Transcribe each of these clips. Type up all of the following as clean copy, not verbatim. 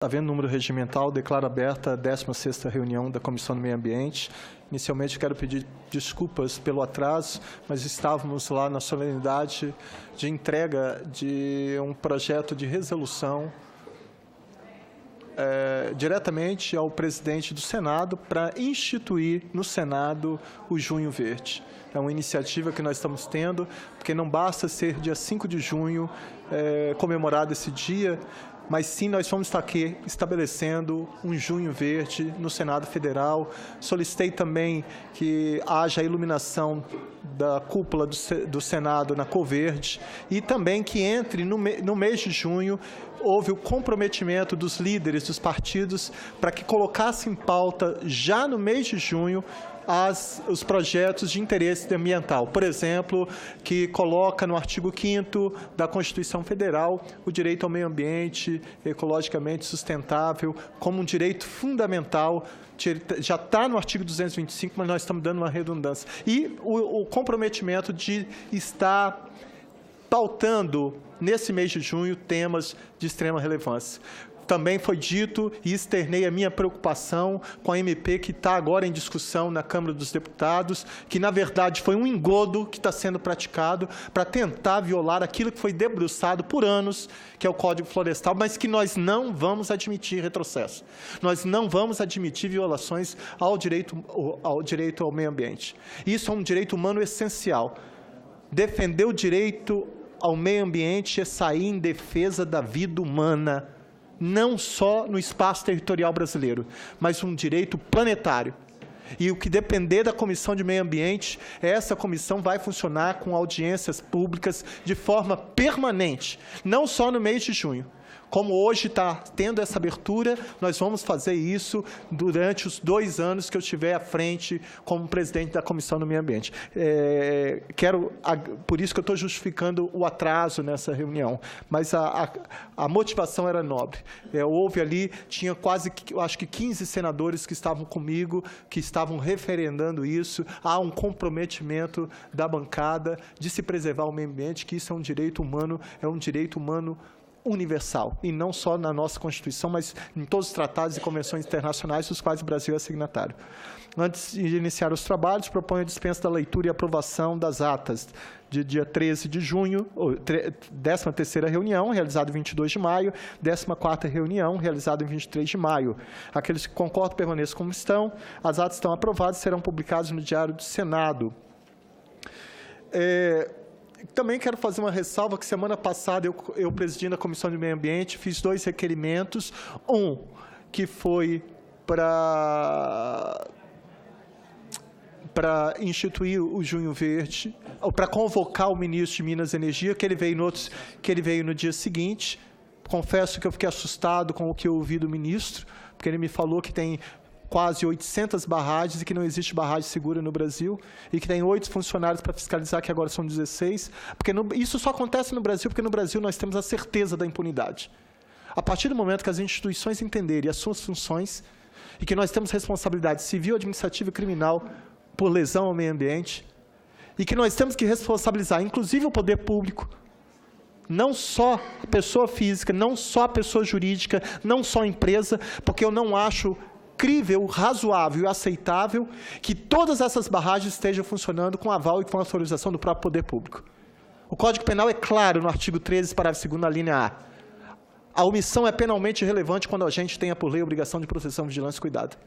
Havendo número regimental, declaro aberta a 16ª reunião da Comissão do Meio Ambiente. Inicialmente, quero pedir desculpas pelo atraso, mas estávamos lá na solenidade de entrega de um projeto de resolução diretamente ao presidente do Senado para instituir no Senado o Junho Verde. É uma iniciativa que nós estamos tendo, porque não basta ser dia 5 de junho comemorado esse dia, mas sim nós vamos estar aqui estabelecendo um Junho Verde no Senado Federal. Solicitei também que haja a iluminação da cúpula do Senado na cor verde e também que entre no mês de junho. Houve o comprometimento dos líderes dos partidos para que colocassem em pauta já no mês de junho os projetos de interesse ambiental. Por exemplo, que coloca no artigo 5º da Constituição Federal o direito ao meio ambiente ecologicamente sustentável como um direito fundamental. Já está no artigo 225, mas nós estamos dando uma redundância. E o comprometimento de estar pautando, nesse mês de junho, temas de extrema relevância. Também foi dito e externei a minha preocupação com a MP que está agora em discussão na Câmara dos Deputados, que, na verdade, foi um engodo que está sendo praticado para tentar violar aquilo que foi debruçado por anos, que é o Código Florestal, mas que nós não vamos admitir retrocesso. Nós não vamos admitir violações ao direito ao meio ambiente. Isso é um direito humano essencial. Defender o direito ao meio ambiente é sair em defesa da vida humana, não só no espaço territorial brasileiro, mas um direito planetário. E o que depender da Comissão de Meio Ambiente, essa comissão vai funcionar com audiências públicas de forma permanente, não só no mês de junho. Como hoje está tendo essa abertura, nós vamos fazer isso durante os 2 anos que eu estiver à frente como presidente da Comissão do Meio Ambiente. Por isso que eu estou justificando o atraso nessa reunião, mas a motivação era nobre. Houve ali, tinha quase, acho que 15 senadores que estavam comigo, que estavam referendando isso. Há um comprometimento da bancada de se preservar o meio ambiente, que isso é um direito humano universal, e não só na nossa Constituição, mas em todos os tratados e convenções internacionais dos quais o Brasil é signatário. Antes de iniciar os trabalhos, proponho a dispensa da leitura e aprovação das atas de dia 13 de junho, 13ª reunião, realizada em 22 de maio, 14ª reunião, realizada em 23 de maio. Aqueles que concordam permaneçam como estão. As atas estão aprovadas e serão publicadas no Diário do Senado. Também quero fazer uma ressalva que semana passada eu presidindo a Comissão de Meio Ambiente, fiz 2 requerimentos. Um que foi para instituir o Junho Verde, ou para convocar o ministro de Minas e Energia, que ele veio no dia seguinte. Confesso que eu fiquei assustado com o que eu ouvi do ministro, porque ele me falou que tem quase 800 barragens e que não existe barragem segura no Brasil e que tem 8 funcionários para fiscalizar, que agora são 16, porque isso só acontece no Brasil porque no Brasil nós temos a certeza da impunidade. A partir do momento que as instituições entenderem as suas funções e que nós temos responsabilidade civil, administrativa e criminal por lesão ao meio ambiente e que nós temos que responsabilizar, inclusive o poder público, não só a pessoa física, não só a pessoa jurídica, não só a empresa, porque eu não acho crível, razoável e aceitável que todas essas barragens estejam funcionando com aval e com autorização do próprio poder público. O Código Penal é claro no artigo 13, parágrafo 2º, na linha A. A omissão é penalmente relevante quando o agente tenha por lei a obrigação de proteção, vigilância e cuidado.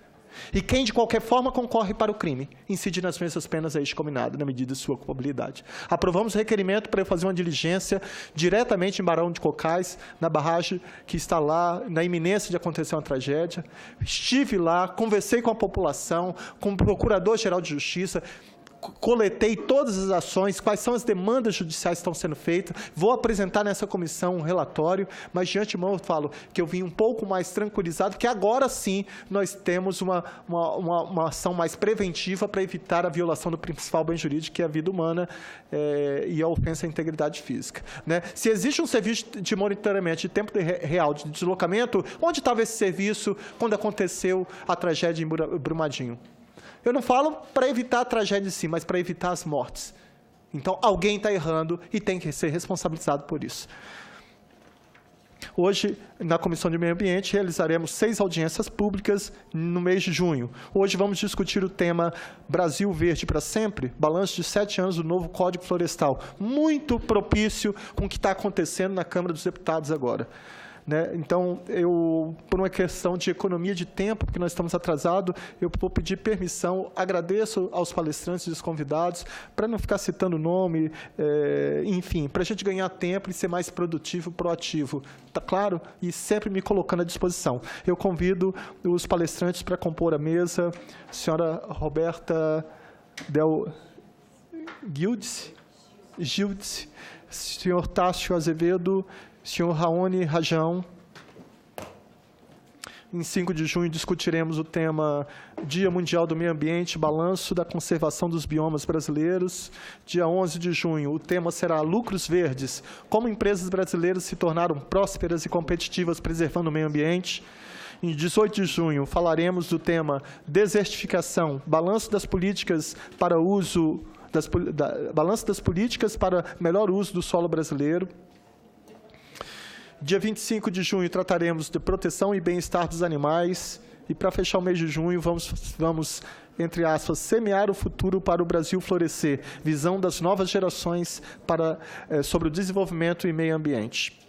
E quem, de qualquer forma, concorre para o crime, incide nas mesmas penas a este combinado, na medida de sua culpabilidade. Aprovamos o requerimento para eu fazer uma diligência diretamente em Barão de Cocais, na barragem que está lá, na iminência de acontecer uma tragédia. Estive lá, conversei com a população, com o Procurador-Geral de Justiça, coletei todas as ações, quais são as demandas judiciais que estão sendo feitas, vou apresentar nessa comissão um relatório, mas de antemão eu falo que eu vim um pouco mais tranquilizado, que agora sim nós temos uma ação mais preventiva para evitar a violação do principal bem jurídico, que é a vida humana e a ofensa à integridade física. Se existe um serviço de monitoramento de tempo real de deslocamento, onde estava esse serviço quando aconteceu a tragédia em Brumadinho? Eu não falo para evitar a tragédia em si, mas para evitar as mortes. Então, alguém está errando e tem que ser responsabilizado por isso. Hoje, na Comissão de Meio Ambiente, realizaremos 6 audiências públicas no mês de junho. Hoje vamos discutir o tema Brasil Verde para Sempre, balanço de 7 anos do novo Código Florestal, muito propício com o que está acontecendo na Câmara dos Deputados agora. Então, por uma questão de economia de tempo, porque nós estamos atrasados, eu vou pedir permissão, agradeço aos palestrantes e aos convidados, para não ficar citando o nome, enfim, para a gente ganhar tempo e ser mais produtivo, proativo, tá claro? E sempre me colocando à disposição. Eu convido os palestrantes para compor a mesa, a senhora Roberta Del Gildes, senhor Tássio Azevedo, senhor Raoni Rajão. Em 5 de junho, discutiremos o tema Dia Mundial do Meio Ambiente, balanço da conservação dos biomas brasileiros. Dia 11 de junho, o tema será Lucros Verdes, como empresas brasileiras se tornaram prósperas e competitivas preservando o meio ambiente. Em 18 de junho, falaremos do tema Desertificação, balanço das políticas para uso, balanço das políticas para melhor uso do solo brasileiro. Dia 25 de junho, trataremos de proteção e bem-estar dos animais. E, para fechar o mês de junho, vamos, entre aspas, semear o futuro para o Brasil florescer. Visão das novas gerações sobre o desenvolvimento e meio ambiente.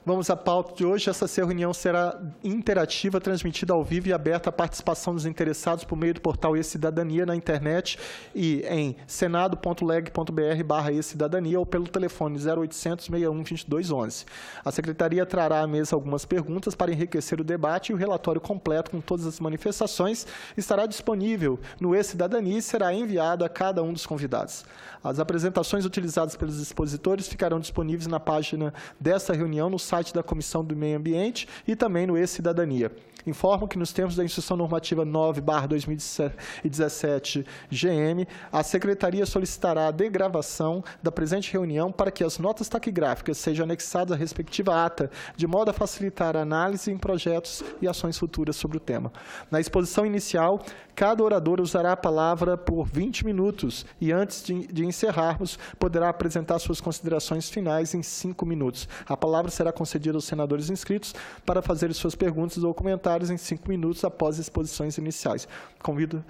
Vamos à pauta de hoje. Essa reunião será interativa, transmitida ao vivo e aberta à participação dos interessados por meio do portal E-Cidadania na internet e em senado.leg.br/e-cidadania ou pelo telefone 0800 61 22 11. A Secretaria trará à mesa algumas perguntas para enriquecer o debate e o relatório completo com todas as manifestações estará disponível no E-Cidadania e será enviado a cada um dos convidados. As apresentações utilizadas pelos expositores ficarão disponíveis na página desta reunião no site da Comissão do Meio Ambiente e também no E-Cidadania. Informo que nos termos da Instrução Normativa 9/2017 GM, a Secretaria solicitará a degravação da presente reunião para que as notas taquigráficas sejam anexadas à respectiva ata, de modo a facilitar a análise em projetos e ações futuras sobre o tema. Na exposição inicial, cada orador usará a palavra por 20 minutos e, antes de encerrarmos, poderá apresentar suas considerações finais em 5 minutos. A palavra será concedida aos senadores inscritos para fazer suas perguntas ou comentários em 5 minutos após as exposições iniciais. Convido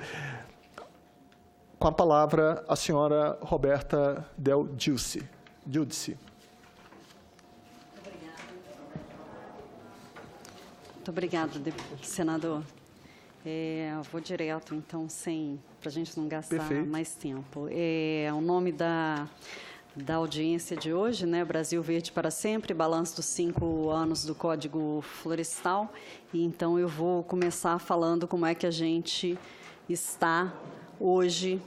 com a palavra a senhora Roberta Del Gildes. Muito obrigada, senador. Vou direto, então, para a gente não gastar Perfeito. mais tempo. O nome da audiência de hoje, Brasil Verde para Sempre, balanço dos 5 anos do Código Florestal. E, então, eu vou começar falando como é que a gente está hoje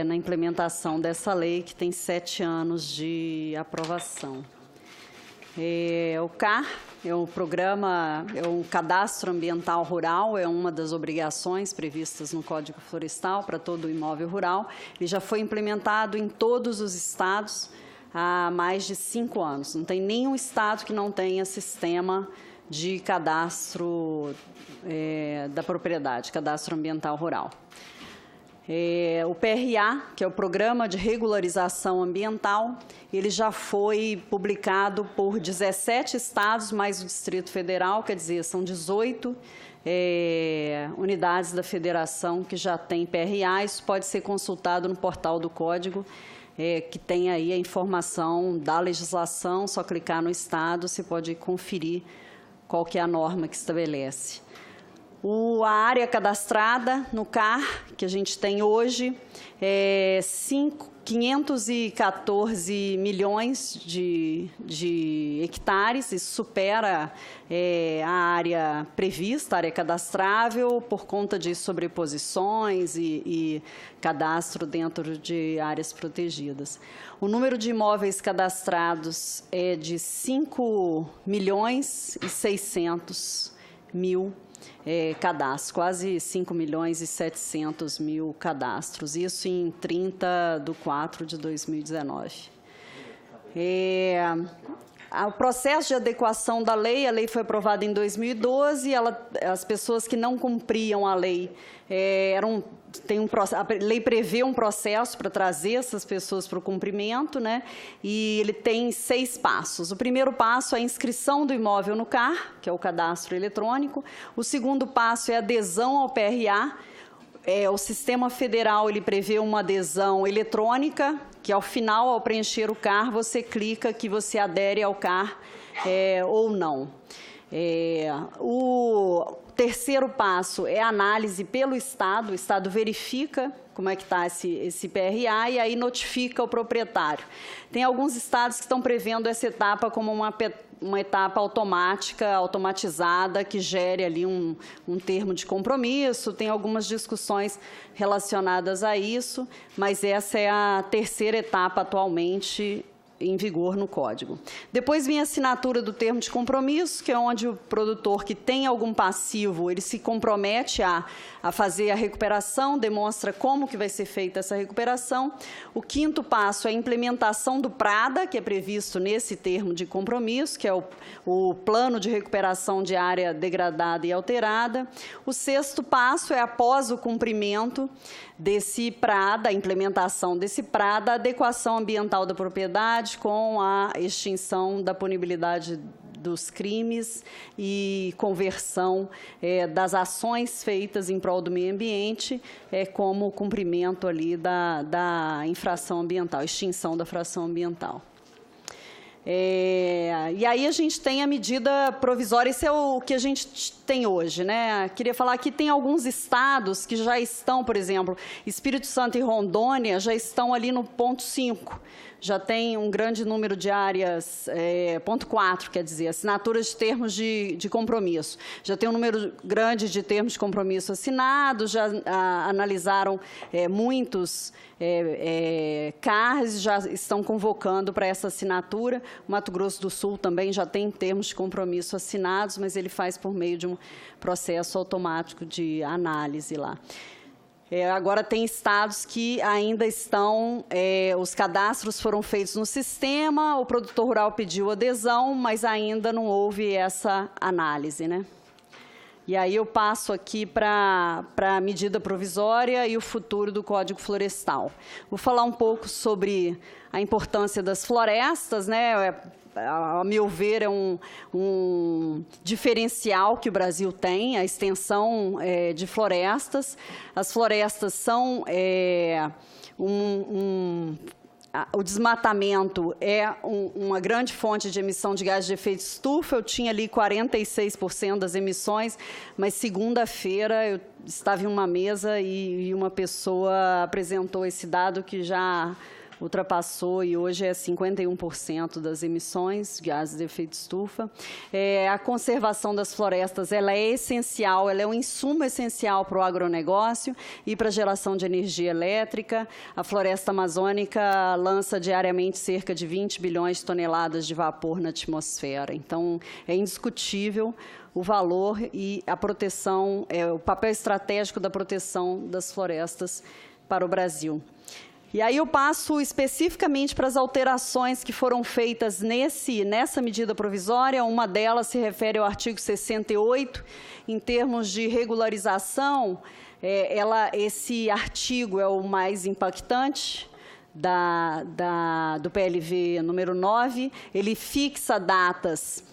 na implementação dessa lei, que tem 7 anos de aprovação. O CAR é um programa, é um cadastro ambiental rural, é uma das obrigações previstas no Código Florestal para todo o imóvel rural. Ele já foi implementado em todos os estados há mais de 5 anos. Não tem nenhum estado que não tenha sistema de cadastro da propriedade, cadastro ambiental rural. O PRA, que é o Programa de Regularização Ambiental, ele já foi publicado por 17 estados, mais o Distrito Federal, quer dizer, são 18 unidades da federação que já têm PRA. Isso pode ser consultado no portal do Código, que tem aí a informação da legislação, só clicar no estado, você pode conferir qual que é a norma que estabelece. A área cadastrada no CAR, que a gente tem hoje, é 514 milhões de hectares, isso supera a área prevista, a área cadastrável, por conta de sobreposições e cadastro dentro de áreas protegidas. O número de imóveis cadastrados é de 5.600.000 cadastros, quase 5.700.000 cadastros, isso em 30/4/2019. O processo de adequação da lei, a lei foi aprovada em 2012, as pessoas que não cumpriam a lei, a lei prevê um processo para trazer essas pessoas para o cumprimento, né? E ele tem 6 passos. O primeiro passo é a inscrição do imóvel no CAR, que é o cadastro eletrônico. O segundo passo é a adesão ao PRA. O sistema federal ele prevê uma adesão eletrônica, que ao final, ao preencher o CAR, você clica que você adere ao CAR ou não. O terceiro passo é a análise pelo Estado. O Estado verifica como é que está esse PRA e aí notifica o proprietário. Tem alguns estados que estão prevendo essa etapa como uma etapa automatizada, que gere ali um termo de compromisso. Tem algumas discussões relacionadas a isso, mas essa é a terceira etapa atualmente em vigor no Código. Depois vem a assinatura do termo de compromisso, que é onde o produtor que tem algum passivo, ele se compromete a fazer a recuperação, demonstra como que vai ser feita essa recuperação. O quinto passo é a implementação do PRADA, que é previsto nesse termo de compromisso, que é o Plano de Recuperação de Área Degradada e Alterada. O sexto passo é, após o cumprimento desse PRADA, a implementação desse PRADA, a adequação ambiental da propriedade com a extinção da punibilidade dos crimes e conversão das ações feitas em prol do meio ambiente como cumprimento ali da infração ambiental, extinção da infração ambiental. E aí a gente tem a medida provisória, isso é o que a gente tem hoje, né? Queria falar que tem alguns estados que já estão, por exemplo, Espírito Santo e Rondônia já estão ali no ponto 5, já tem um grande número de áreas, ponto 4, quer dizer, assinaturas de termos de compromisso. Já tem um número grande de termos de compromisso assinados, já analisaram muitos CARs, já estão convocando para essa assinatura. O Mato Grosso do Sul também já tem termos de compromisso assinados, mas ele faz por meio de um processo automático de análise lá. Agora, tem estados que ainda estão, os cadastros foram feitos no sistema, o produtor rural pediu adesão, mas ainda não houve essa análise, né? E aí eu passo aqui para a medida provisória e o futuro do Código Florestal. Vou falar um pouco sobre a importância das florestas, né? A meu ver, é um diferencial que o Brasil tem, a extensão de florestas. As florestas são o desmatamento é uma grande fonte de emissão de gases de efeito estufa. Eu tinha ali 46% das emissões, mas segunda-feira eu estava em uma mesa e uma pessoa apresentou esse dado que já ultrapassou e hoje é 51% das emissões de gases de efeito estufa. A conservação das florestas ela é essencial, ela é um insumo essencial para o agronegócio e para a geração de energia elétrica. A floresta amazônica lança diariamente cerca de 20 bilhões de toneladas de vapor na atmosfera. Então, é indiscutível o valor e a proteção, o papel estratégico da proteção das florestas para o Brasil. E aí eu passo especificamente para as alterações que foram feitas nessa medida provisória. Uma delas se refere ao artigo 68, em termos de regularização. Esse artigo é o mais impactante do PLV número 9. Ele fixa datas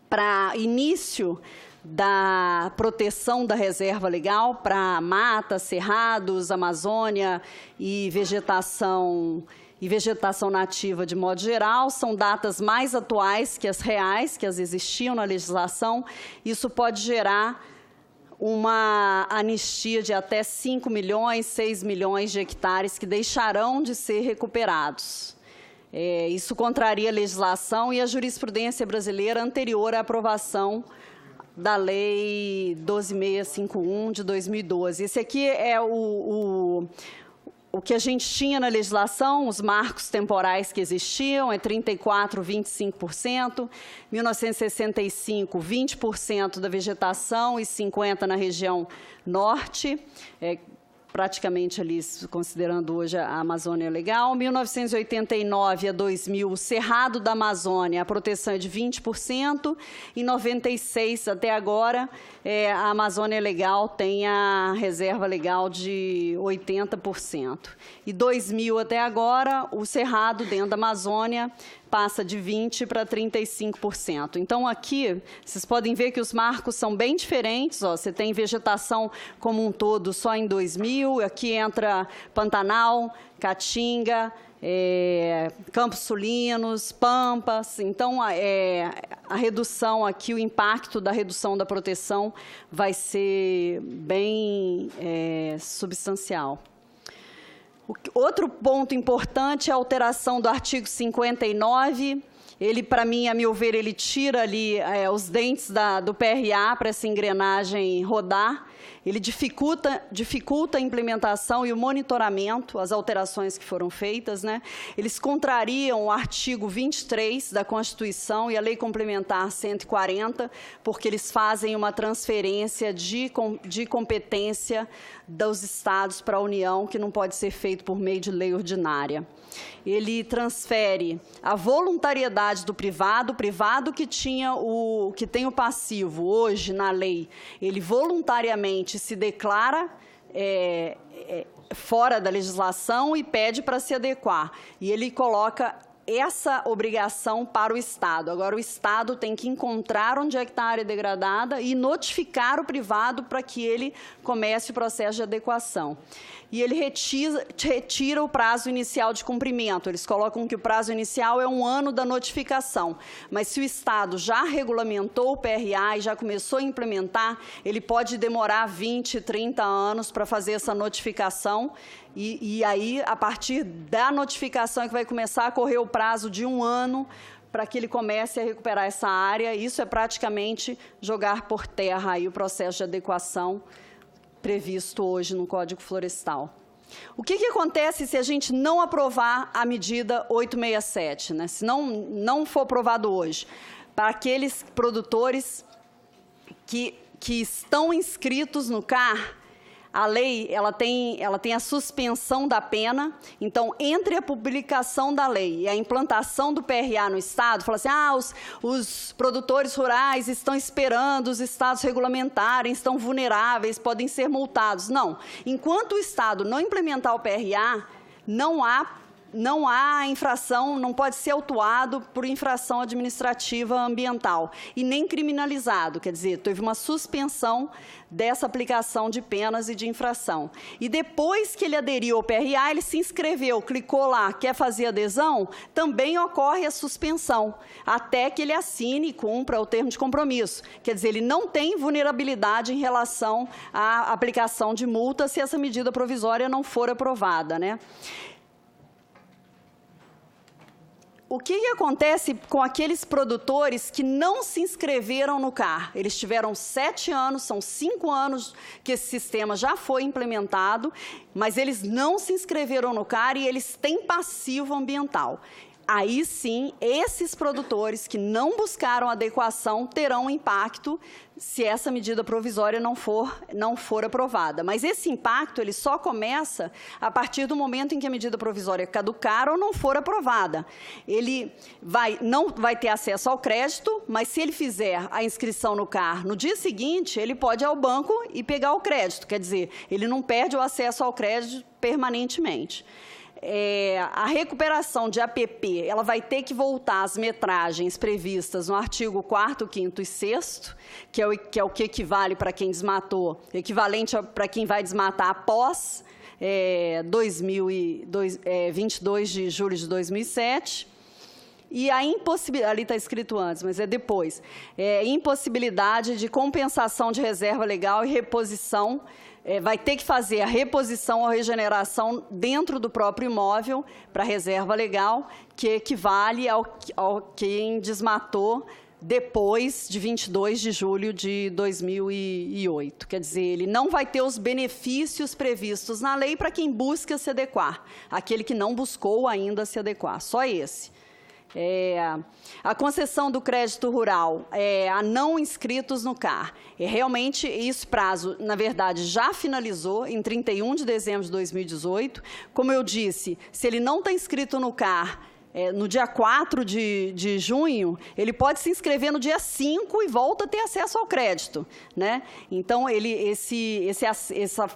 para início da proteção da reserva legal para mata, cerrados, Amazônia e vegetação nativa de modo geral. São datas mais atuais que as reais, que as existiam na legislação. Isso pode gerar uma anistia de até 5 milhões, 6 milhões de hectares que deixarão de ser recuperados. Isso contraria a legislação e a jurisprudência brasileira anterior à aprovação da Lei 12.651, de 2012. Esse aqui é o que a gente tinha na legislação, os marcos temporais que existiam, 34%, 25%, 1965, 20% da vegetação e 50% na região norte, praticamente ali, considerando hoje a Amazônia Legal. 1989 a 2000, o Cerrado da Amazônia, a proteção é de 20%. Em 96 até agora, a Amazônia Legal tem a reserva legal de 80%. E 2000 até agora, o Cerrado dentro da Amazônia passa de 20% para 35%. Então, aqui, vocês podem ver que os marcos são bem diferentes. Ó, você tem vegetação como um todo só em 2000, aqui entra Pantanal, Caatinga, Campos Sulinos, Pampas. Então, a redução aqui, o impacto da redução da proteção vai ser bem substancial. Outro ponto importante é a alteração do artigo 59. Ele, para mim, a meu ver, ele tira ali os dentes do PRA para essa engrenagem rodar. Ele dificulta a implementação e o monitoramento, as alterações que foram feitas, né? Eles contrariam o artigo 23 da Constituição e a Lei Complementar 140, porque eles fazem uma transferência de competência dos estados para a União, que não pode ser feito por meio de lei ordinária. Ele transfere a voluntariedade do privado, que tem o passivo hoje na lei, ele voluntariamente se declara fora da legislação e pede para se adequar. E ele coloca essa obrigação para o Estado. Agora, o Estado tem que encontrar onde é que está a área degradada e notificar o privado para que ele comece o processo de adequação. E ele retira o prazo inicial de cumprimento. Eles colocam que o prazo inicial é 1 ano da notificação. Mas se o Estado já regulamentou o PRA e já começou a implementar, ele pode demorar 20, 30 anos para fazer essa notificação. E aí, a partir da notificação, é que vai começar a correr o prazo de 1 ano para que ele comece a recuperar essa área. Isso é praticamente jogar por terra aí o processo de adequação previsto hoje no Código Florestal. O que acontece se a gente não aprovar a medida 867, né? Se não for aprovado hoje? Para aqueles produtores que estão inscritos no CAR, a lei ela tem a suspensão da pena. Então, entre a publicação da lei e a implantação do PRA no Estado, fala assim, os produtores rurais estão esperando os estados regulamentarem, estão vulneráveis, podem ser multados. Não. Enquanto o Estado não implementar o PRA, não há infração, não pode ser autuado por infração administrativa ambiental e nem criminalizado, quer dizer, teve uma suspensão dessa aplicação de penas e de infração. E depois que ele aderiu ao PRA, ele se inscreveu, clicou lá, quer fazer adesão, também ocorre a suspensão, até que ele assine e cumpra o termo de compromisso. Quer dizer, ele não tem vulnerabilidade em relação à aplicação de multa se essa medida provisória não for aprovada, né? O que acontece com aqueles produtores que não se inscreveram no CAR? Eles tiveram 7 anos, são 5 anos que esse sistema já foi implementado, mas eles não se inscreveram no CAR e eles têm passivo ambiental. Aí sim, esses produtores que não buscaram adequação terão impacto se essa medida provisória não for aprovada. Mas esse impacto ele só começa a partir do momento em que a medida provisória caducar ou não for aprovada. Ele não vai ter acesso ao crédito, mas se ele fizer a inscrição no CAR no dia seguinte, ele pode ir ao banco e pegar o crédito. Quer dizer, ele não perde o acesso ao crédito permanentemente. A recuperação de APP, ela vai ter que voltar às metragens previstas no artigo 4º, 5º e 6º, que é o que equivale para quem desmatou, equivalente para quem vai desmatar após 22 de julho de 2007. E a impossibilidade, ali está escrito antes, mas é depois, impossibilidade de compensação de reserva legal e reposição, vai ter que fazer a reposição ou regeneração dentro do próprio imóvel para reserva legal, que equivale ao quem desmatou depois de 22 de julho de 2008. Quer dizer, ele não vai ter os benefícios previstos na lei para quem busca se adequar, aquele que não buscou ainda se adequar, só esse. A concessão do crédito rural a não inscritos no CAR. Realmente, esse prazo, na verdade, já finalizou em 31 de dezembro de 2018. Como eu disse, se ele não está inscrito no CAR, no dia 4 de junho, ele pode se inscrever no dia 5 e volta a ter acesso ao crédito, né? Então,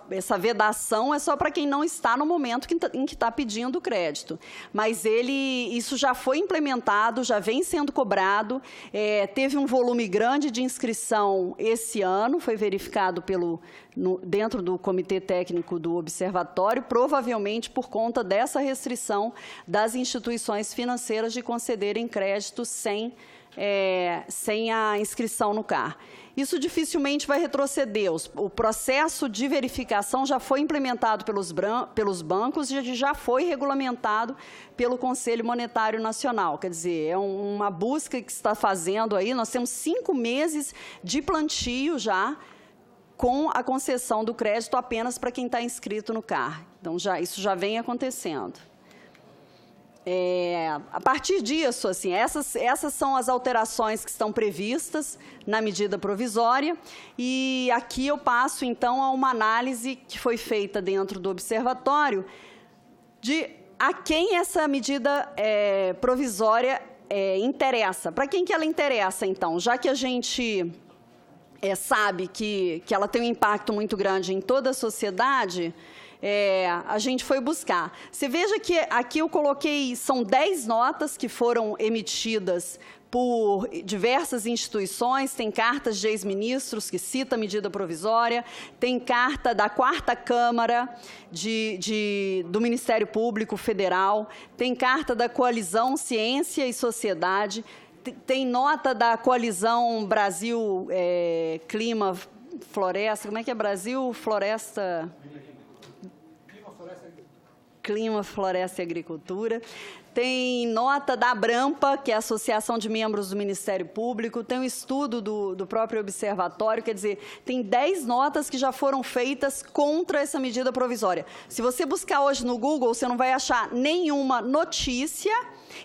essa vedação é só para quem não está no momento em que está pedindo o crédito. Mas isso já foi implementado, já vem sendo cobrado, teve um volume grande de inscrição esse ano, foi verificado dentro do Comitê Técnico do Observatório, provavelmente por conta dessa restrição das instituições financeiras de concederem crédito sem a inscrição no CAR. Isso dificilmente vai retroceder. O processo de verificação já foi implementado pelos bancos e já foi regulamentado pelo Conselho Monetário Nacional. Quer dizer, é uma busca que se está fazendo aí. Nós temos 5 meses de plantio já com a concessão do crédito apenas para quem está inscrito no CAR. Então, isso já vem acontecendo. A partir disso, assim, essas são as alterações que estão previstas na medida provisória, e aqui eu passo, então, a uma análise que foi feita dentro do observatório de a quem essa medida provisória interessa. Para quem que ela interessa, então? Já que a gente sabe que ela tem um impacto muito grande em toda a sociedade, a gente foi buscar. Você veja que aqui eu coloquei, são 10 notas que foram emitidas por diversas instituições, tem cartas de ex-ministros que cita a medida provisória, tem carta da 4ª Câmara do Ministério Público Federal, tem carta da Coalizão Ciência e Sociedade, tem nota da Coalizão Brasil Clima Floresta, como é que é? Brasil Floresta... Clima, Floresta e Agricultura. Tem nota da Abrampa, que é a Associação de Membros do Ministério Público, tem um estudo do próprio observatório, quer dizer, tem 10 notas que já foram feitas contra essa medida provisória. Se você buscar hoje no Google, você não vai achar nenhuma notícia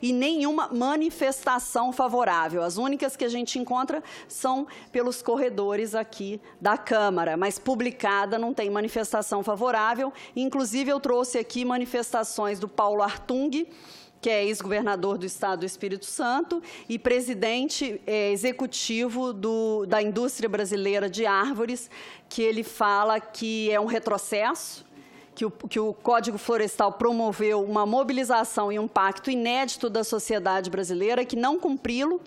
e nenhuma manifestação favorável. As únicas que a gente encontra são pelos corredores aqui da Câmara, mas publicada não tem manifestação favorável. Inclusive, eu trouxe aqui manifestações do Paulo Artung, que é ex-governador do Estado do Espírito Santo e presidente executivo da indústria brasileira de árvores, que ele fala que é um retrocesso, que o Código Florestal promoveu uma mobilização e um pacto inédito da sociedade brasileira, que não cumpri-lo,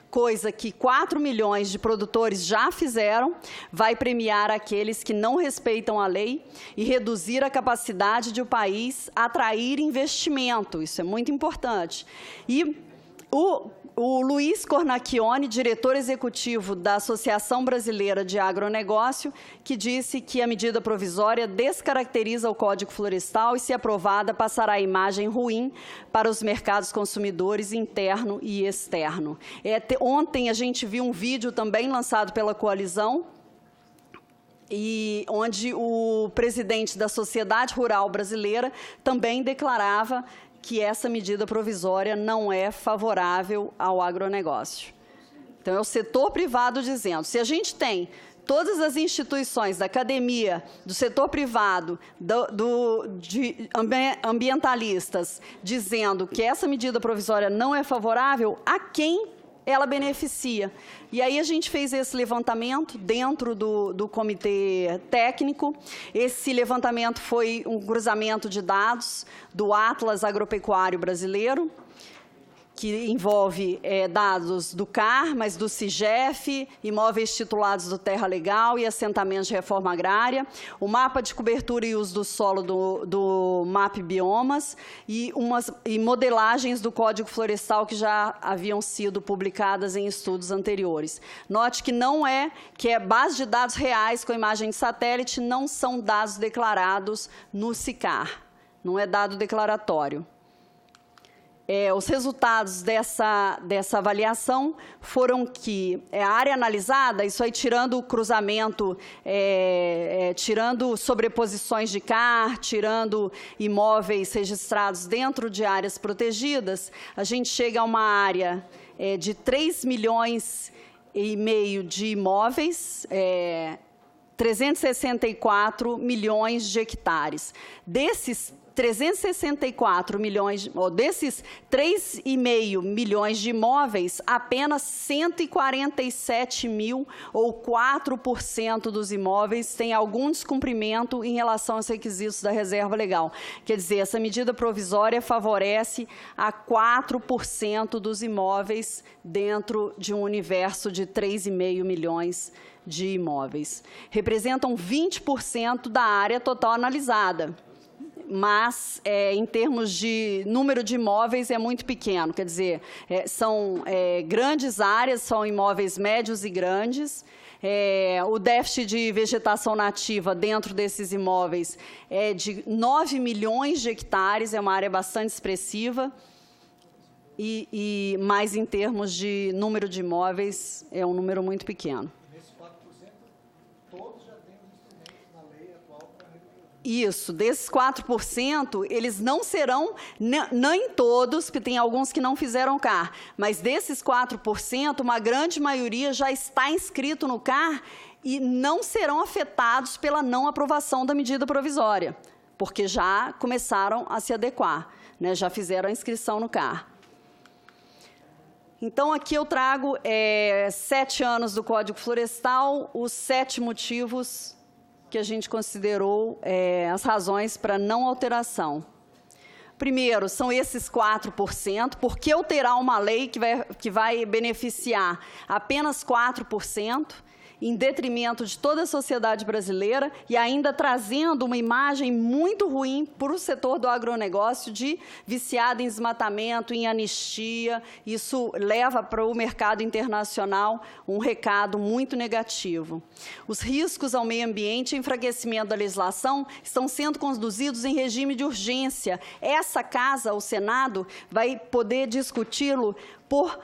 coisa que 4 milhões de produtores já fizeram, vai premiar aqueles que não respeitam a lei e reduzir a capacidade de o país atrair investimento. Isso é muito importante. E o Luiz Cornacchione, diretor executivo da Associação Brasileira de Agronegócio, que disse que a medida provisória descaracteriza o Código Florestal e, se aprovada, passará a imagem ruim para os mercados consumidores interno e externo. Ontem a gente viu um vídeo também lançado pela coalizão, onde o presidente da Sociedade Rural Brasileira também declarava que essa medida provisória não é favorável ao agronegócio. Então, é o setor privado dizendo, se a gente tem todas as instituições da academia, do setor privado, de ambientalistas, dizendo que essa medida provisória não é favorável, a quem ela beneficia? E aí a gente fez esse levantamento dentro do comitê técnico. Esse levantamento foi um cruzamento de dados do Atlas Agropecuário Brasileiro, que envolve dados do CAR, mas do CIGEF, imóveis titulados do Terra Legal e assentamentos de reforma agrária, o mapa de cobertura e uso do solo do MAP Biomas e modelagens do Código Florestal que já haviam sido publicadas em estudos anteriores. Note que é base de dados reais com imagem de satélite, não são dados declarados no SICAR, não é dado declaratório. os resultados dessa avaliação foram que a área analisada, isso aí tirando o cruzamento, tirando sobreposições de CAR, tirando imóveis registrados dentro de áreas protegidas, a gente chega a uma área de 3,5 milhões de imóveis, 364 milhões de hectares. Desses 364 milhões, desses 3,5 milhões de imóveis, apenas 147 mil, ou 4% dos imóveis, têm algum descumprimento em relação aos requisitos da reserva legal. Quer dizer, essa medida provisória favorece a 4% dos imóveis dentro de um universo de 3,5 milhões de imóveis. Representam 20% da área total analisada. Mas, em termos de número de imóveis, é muito pequeno. Quer dizer, são grandes áreas, são imóveis médios e grandes. O déficit de vegetação nativa dentro desses imóveis é de 9 milhões de hectares, é uma área bastante expressiva. Mas, em termos de número de imóveis, é um número muito pequeno. Isso, desses 4%, eles não serão, nem todos, porque tem alguns que não fizeram CAR, mas desses 4%, uma grande maioria já está inscrito no CAR e não serão afetados pela não aprovação da medida provisória, porque já começaram a se adequar, né, já fizeram a inscrição no CAR. Então, aqui eu trago 7 anos do Código Florestal, os 7 motivos que a gente considerou as razões para não alteração. Primeiro, são esses 4%. Por que alterar uma lei que vai beneficiar apenas 4%, em detrimento de toda a sociedade brasileira e ainda trazendo uma imagem muito ruim para o setor do agronegócio de viciado em desmatamento, em anistia? Isso leva para o mercado internacional um recado muito negativo. Os riscos ao meio ambiente e enfraquecimento da legislação estão sendo conduzidos em regime de urgência. Essa casa, o Senado, vai poder discuti-lo por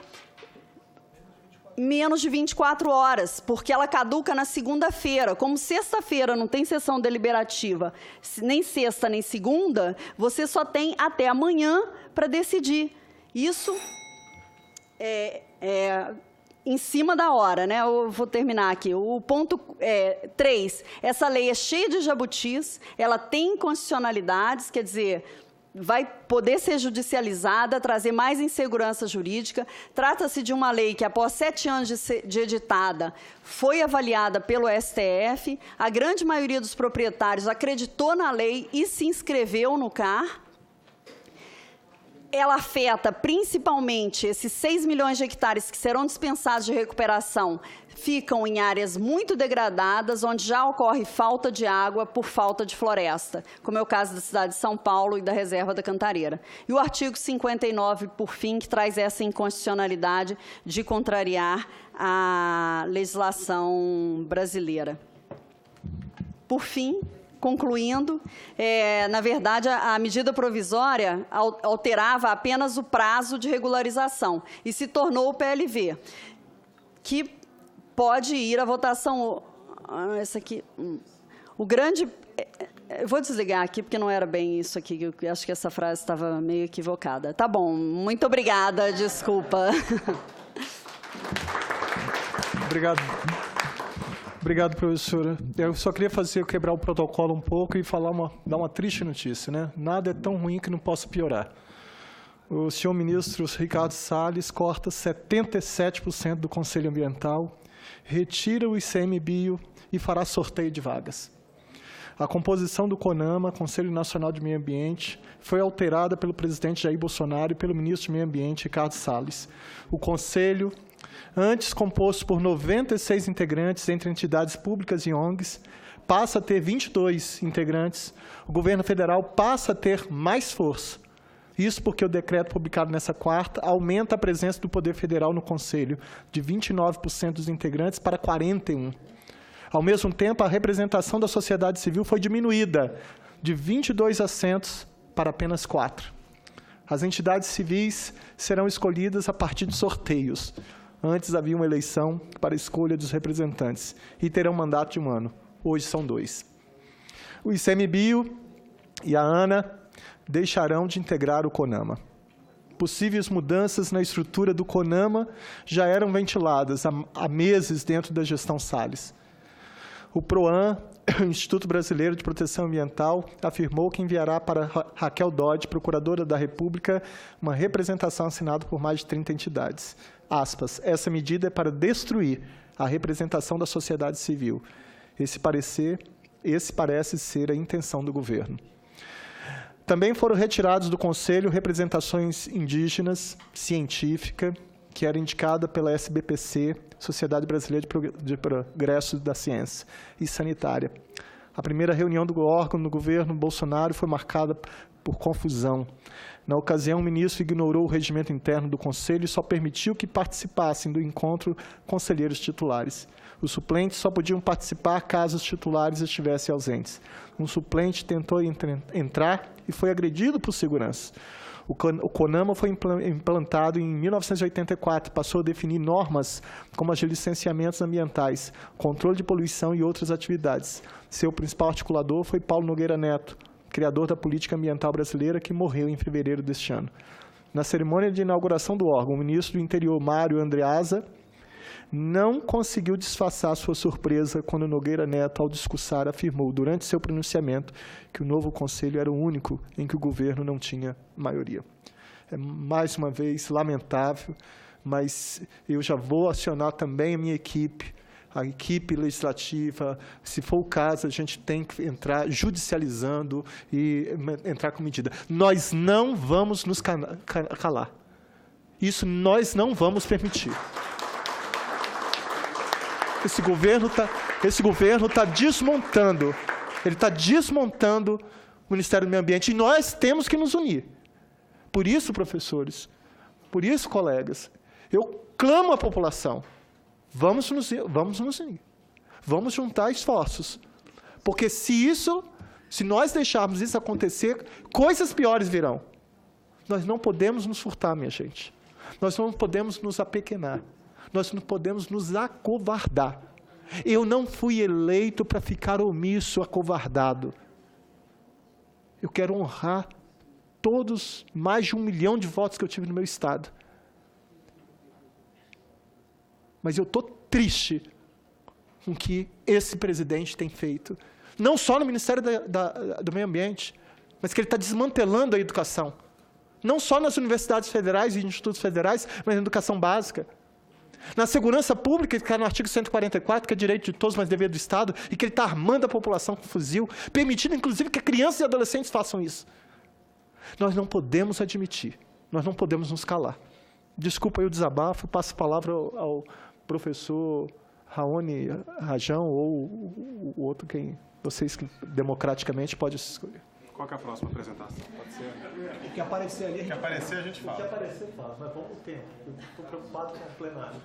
menos de 24 horas, porque ela caduca na segunda-feira. Como sexta-feira não tem sessão deliberativa, nem sexta nem segunda, você só tem até amanhã para decidir. Isso em cima da hora, né? Eu vou terminar aqui. O ponto 3, essa lei é cheia de jabutis, ela tem inconstitucionalidades, quer dizer, vai poder ser judicializada, trazer mais insegurança jurídica. Trata-se de uma lei que, após 7 anos de editada, foi avaliada pelo STF. A grande maioria dos proprietários acreditou na lei e se inscreveu no CAR. Ela afeta principalmente esses 6 milhões de hectares que serão dispensados de recuperação, ficam em áreas muito degradadas, onde já ocorre falta de água por falta de floresta, como é o caso da cidade de São Paulo e da Reserva da Cantareira. E o artigo 59, por fim, que traz essa inconstitucionalidade de contrariar a legislação brasileira. Por fim, concluindo, na verdade, a medida provisória alterava apenas o prazo de regularização e se tornou o PLV, que pode ir à votação. Essa aqui, o grande. Eu vou desligar aqui, porque não era bem isso aqui. Eu acho que essa frase estava meio equivocada. Tá bom, muito obrigada, desculpa. Obrigado. Obrigado, professora. Eu só queria quebrar o protocolo um pouco e dar uma triste notícia, né? Nada é tão ruim que não possa piorar. O senhor ministro Ricardo Salles corta 77% do Conselho Ambiental, retira o ICMBio e fará sorteio de vagas. A composição do CONAMA, Conselho Nacional de Meio Ambiente, foi alterada pelo presidente Jair Bolsonaro e pelo ministro de Meio Ambiente, Ricardo Salles. O Conselho, antes composto por 96 integrantes entre entidades públicas e ONGs, passa a ter 22 integrantes. O governo federal passa a ter mais força. Isso porque o decreto publicado nessa quarta aumenta a presença do Poder Federal no Conselho, de 29% dos integrantes para 41%. Ao mesmo tempo, a representação da sociedade civil foi diminuída, de 22 assentos para apenas 4. As entidades civis serão escolhidas a partir de sorteios. Antes havia uma eleição para a escolha dos representantes e terão mandato de 1 ano. Hoje são 2. O ICMBio e a ANA deixarão de integrar o CONAMA. Possíveis mudanças na estrutura do CONAMA já eram ventiladas há meses dentro da gestão Salles. O PROAM, o Instituto Brasileiro de Proteção Ambiental, afirmou que enviará para Raquel Dodge, Procuradora da República, uma representação assinada por mais de 30 entidades. Aspas, essa medida é para destruir a representação da sociedade civil. Esse parece ser a intenção do governo. Também foram retirados do Conselho representações indígenas, científica, que era indicada pela SBPC, Sociedade Brasileira de Progresso da Ciência, e sanitária. A primeira reunião do órgão do governo Bolsonaro foi marcada por confusão. Na ocasião, o ministro ignorou o regimento interno do Conselho e só permitiu que participassem do encontro conselheiros titulares. Os suplentes só podiam participar caso os titulares estivessem ausentes. Um suplente tentou entrar e foi agredido por segurança. O CONAMA foi implantado em 1984, passou a definir normas como as de licenciamentos ambientais, controle de poluição e outras atividades. Seu principal articulador foi Paulo Nogueira Neto, criador da política ambiental brasileira, que morreu em fevereiro deste ano. Na cerimônia de inauguração do órgão, o ministro do Interior, Mário Andreasa, não conseguiu disfarçar sua surpresa quando Nogueira Neto, ao discursar, afirmou, durante seu pronunciamento, que o novo conselho era o único em que o governo não tinha maioria. É, mais uma vez, lamentável, mas eu já vou acionar também a minha equipe, a equipe legislativa. Se for o caso, a gente tem que entrar judicializando e entrar com medida. Nós não vamos nos calar. Isso nós não vamos permitir. Esse governo está desmontando, ele está desmontando o Ministério do Meio Ambiente, e nós temos que nos unir. Por isso, professores, por isso, colegas, eu clamo à população, vamos nos unir, vamos juntar esforços, porque se nós deixarmos isso acontecer, coisas piores virão. Nós não podemos nos furtar, minha gente, nós não podemos nos apequenar. Nós não podemos nos acovardar. Eu não fui eleito para ficar omisso, acovardado. Eu quero honrar todos, mais de 1 milhão de votos que eu tive no meu estado. Mas eu estou triste com o que esse presidente tem feito. Não só no Ministério do Meio Ambiente, mas que ele está desmantelando a educação. Não só nas universidades federais e institutos federais, mas na educação básica. Na segurança pública, que está no artigo 144, que é direito de todos, mas dever do Estado, e que ele está armando a população com fuzil, permitindo, inclusive, que crianças e adolescentes façam isso. Nós não podemos admitir, nós não podemos nos calar. Desculpa aí o desabafo, passo a palavra ao professor Raoni Rajão, ou o outro, quem vocês democraticamente podem escolher. Qual que é a próxima apresentação? Pode ser? O que aparecer ali, a gente fala. O que aparecer, fala, mas vamos no tempo. Eu estou preocupado com o plenário.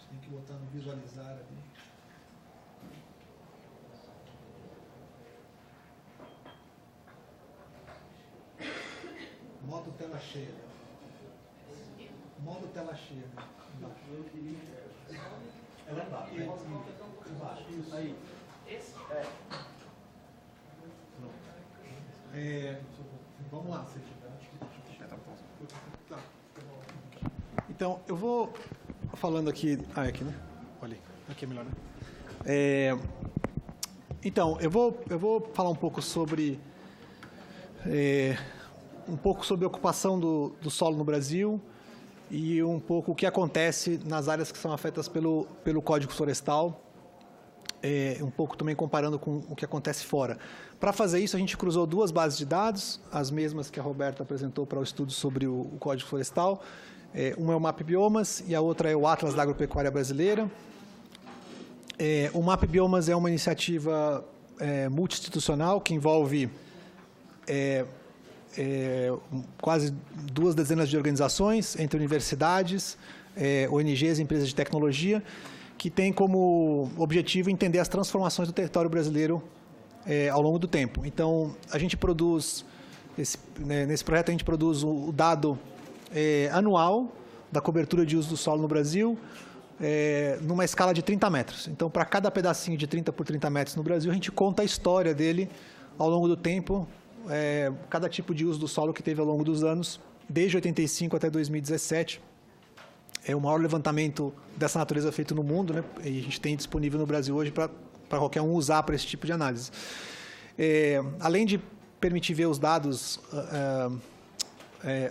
Tem que botar no visualizar ali. Modo tela cheia. Modo tela cheia. Ela é embaixo. Embaixo. Isso aí. Vamos lá. Tá. Então, eu vou falando aqui... Ah, é aqui, né? Olha, aqui é melhor, né? Então, eu vou falar um pouco sobre... a ocupação do solo no Brasil e um pouco o que acontece nas áreas que são afetadas pelo Código Florestal, um pouco também comparando com o que acontece fora. Para fazer isso, a gente cruzou 2 bases de dados, as mesmas que a Roberta apresentou para o estudo sobre o Código Florestal. Uma é o MAP Biomas e a outra é o Atlas da Agropecuária Brasileira. O MAP Biomas é uma iniciativa multi-institucional que envolve quase 2 dezenas de organizações, entre universidades, ONGs, empresas de tecnologia, que tem como objetivo entender as transformações do território brasileiro ao longo do tempo. Então, a gente produz, nesse projeto a gente produz o dado anual da cobertura de uso do solo no Brasil, numa escala de 30 metros. Então, para cada pedacinho de 30 por 30 metros no Brasil, a gente conta a história dele ao longo do tempo, cada tipo de uso do solo que teve ao longo dos anos, desde 85 até 2017. É o maior levantamento dessa natureza feito no mundo, né? E a gente tem disponível no Brasil hoje para qualquer um usar para esse tipo de análise. Além de permitir ver os dados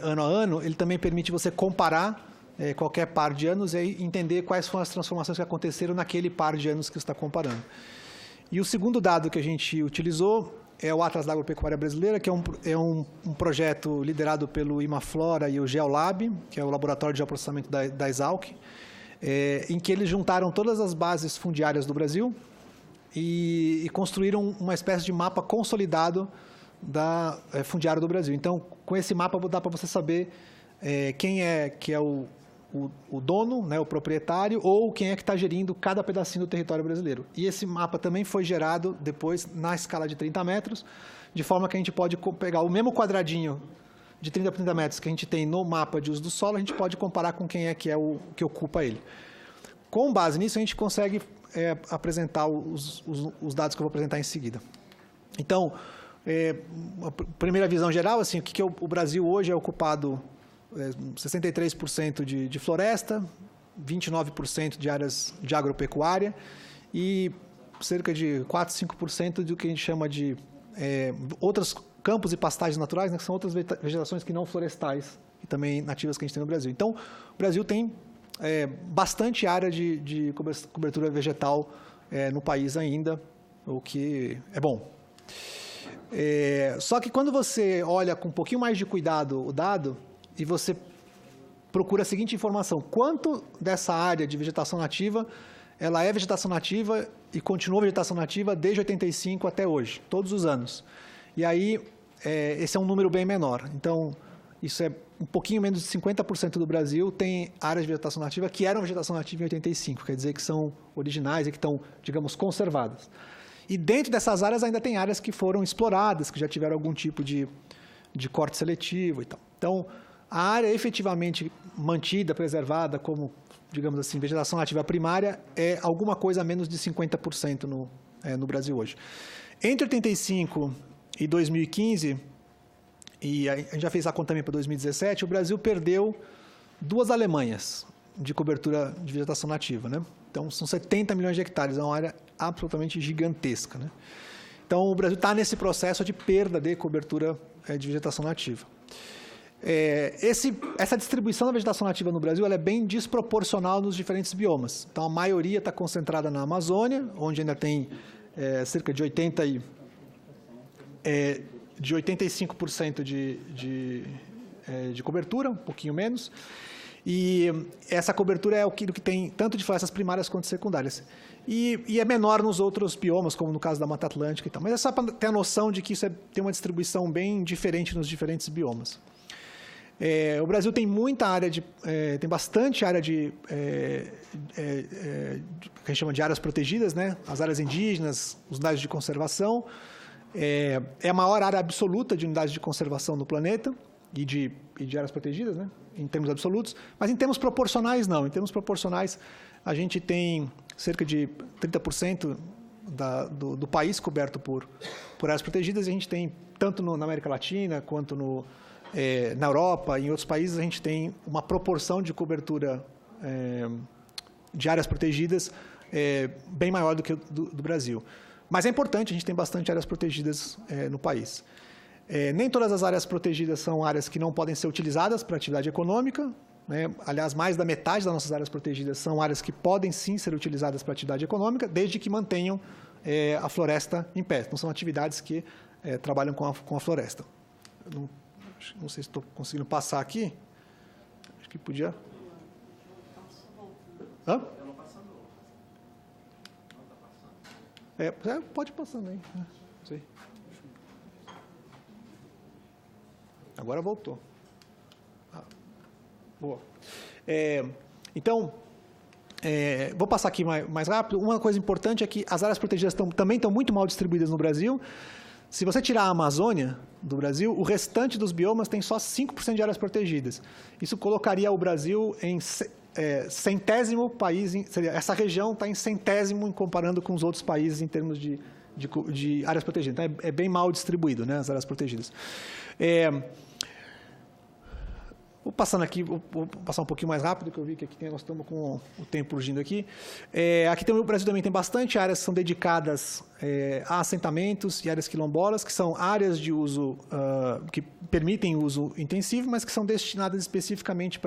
ano a ano, ele também permite você comparar qualquer par de anos e aí entender quais foram as transformações que aconteceram naquele par de anos que você está comparando. E o segundo dado que a gente utilizou é o Atlas da Agropecuária Brasileira, que é um projeto liderado pelo Imaflora e o Geolab, que é o laboratório de geoprocessamento da Exalc, em que eles juntaram todas as bases fundiárias do Brasil e construíram uma espécie de mapa consolidado da fundiária do Brasil. Então, com esse mapa dá para você saber quem que é o dono, né, o proprietário, ou quem é que está gerindo cada pedacinho do território brasileiro. E esse mapa também foi gerado depois na escala de 30 metros, de forma que a gente pode pegar o mesmo quadradinho de 30 por 30 metros que a gente tem no mapa de uso do solo, a gente pode comparar com quem é o que ocupa ele. Com base nisso, a gente consegue apresentar os dados que eu vou apresentar em seguida. Então, a primeira visão geral, assim, o que o Brasil hoje é ocupado 63% de floresta, 29% de áreas de agropecuária e cerca de 4, 5% do que a gente chama de outros campos e pastagens naturais, né, que são outras vegetações que não florestais e também nativas que a gente tem no Brasil. Então, o Brasil tem bastante área de cobertura vegetal no país ainda, o que é bom. Só que quando você olha com um pouquinho mais de cuidado o dado, e você procura a seguinte informação: quanto dessa área de vegetação nativa, ela é vegetação nativa e continua vegetação nativa desde 85 até hoje, todos os anos. E aí, esse é um número bem menor. Então, isso é um pouquinho menos de 50% do Brasil tem áreas de vegetação nativa que eram vegetação nativa em 85, quer dizer que são originais e que estão, digamos, conservadas. E dentro dessas áreas ainda tem áreas que foram exploradas, que já tiveram algum tipo de corte seletivo e tal. Então, a área efetivamente mantida, preservada como, digamos assim, vegetação nativa primária é alguma coisa a menos de 50% no Brasil hoje. Entre 85 e 2015, e a gente já fez a conta também para 2017, o Brasil perdeu 2 Alemanhas de cobertura de vegetação nativa, né? Então, são 70 milhões de hectares, é uma área absolutamente gigantesca, né? Então, o Brasil está nesse processo de perda de cobertura de vegetação nativa. Essa distribuição da vegetação nativa no Brasil ela é bem desproporcional nos diferentes biomas. Então, a maioria está concentrada na Amazônia, onde ainda tem cerca de 85% de cobertura, um pouquinho menos. E essa cobertura é aquilo que tem tanto de florestas primárias quanto secundárias. E é menor nos outros biomas, como no caso da Mata Atlântica e tal. Mas é só para ter a noção de que isso tem uma distribuição bem diferente nos diferentes biomas. O Brasil tem muita área tem bastante área que a gente chama de áreas protegidas, né? As áreas indígenas, os unidades de conservação. É a maior área absoluta de unidades de conservação no planeta e de áreas protegidas, né? Em termos absolutos, mas em termos proporcionais não. Em termos proporcionais, a gente tem cerca de 30% do país coberto por áreas protegidas, e a gente tem, tanto na América Latina quanto na Europa e em outros países, a gente tem uma proporção de cobertura de áreas protegidas bem maior do que do Brasil. Mas é importante, a gente tem bastante áreas protegidas no país. Nem todas as áreas protegidas são áreas que não podem ser utilizadas para atividade econômica, né? Aliás, mais da metade das nossas áreas protegidas são áreas que podem sim ser utilizadas para atividade econômica, desde que mantenham a floresta em pé. Não são atividades que trabalham com a floresta. Não sei se estou conseguindo passar aqui. Acho que podia. Hã? Pode ir passando aí. Não sei. Agora voltou. Boa. Então, vou passar aqui mais rápido. Uma coisa importante é que as áreas protegidas também estão muito mal distribuídas no Brasil. Se você tirar a Amazônia do Brasil, o restante dos biomas tem só 5% de áreas protegidas. Isso colocaria o Brasil em centésimo país, essa região está em centésimo comparando com os outros países em termos de áreas protegidas. Então, é bem mal distribuído, né, as áreas protegidas. Vou passar um pouquinho mais rápido, que eu vi que aqui nós estamos com o tempo urgindo aqui. Aqui o Brasil também tem bastante áreas que são dedicadas a assentamentos e áreas quilombolas, que são áreas de uso, que permitem uso intensivo, mas que são destinadas especificamente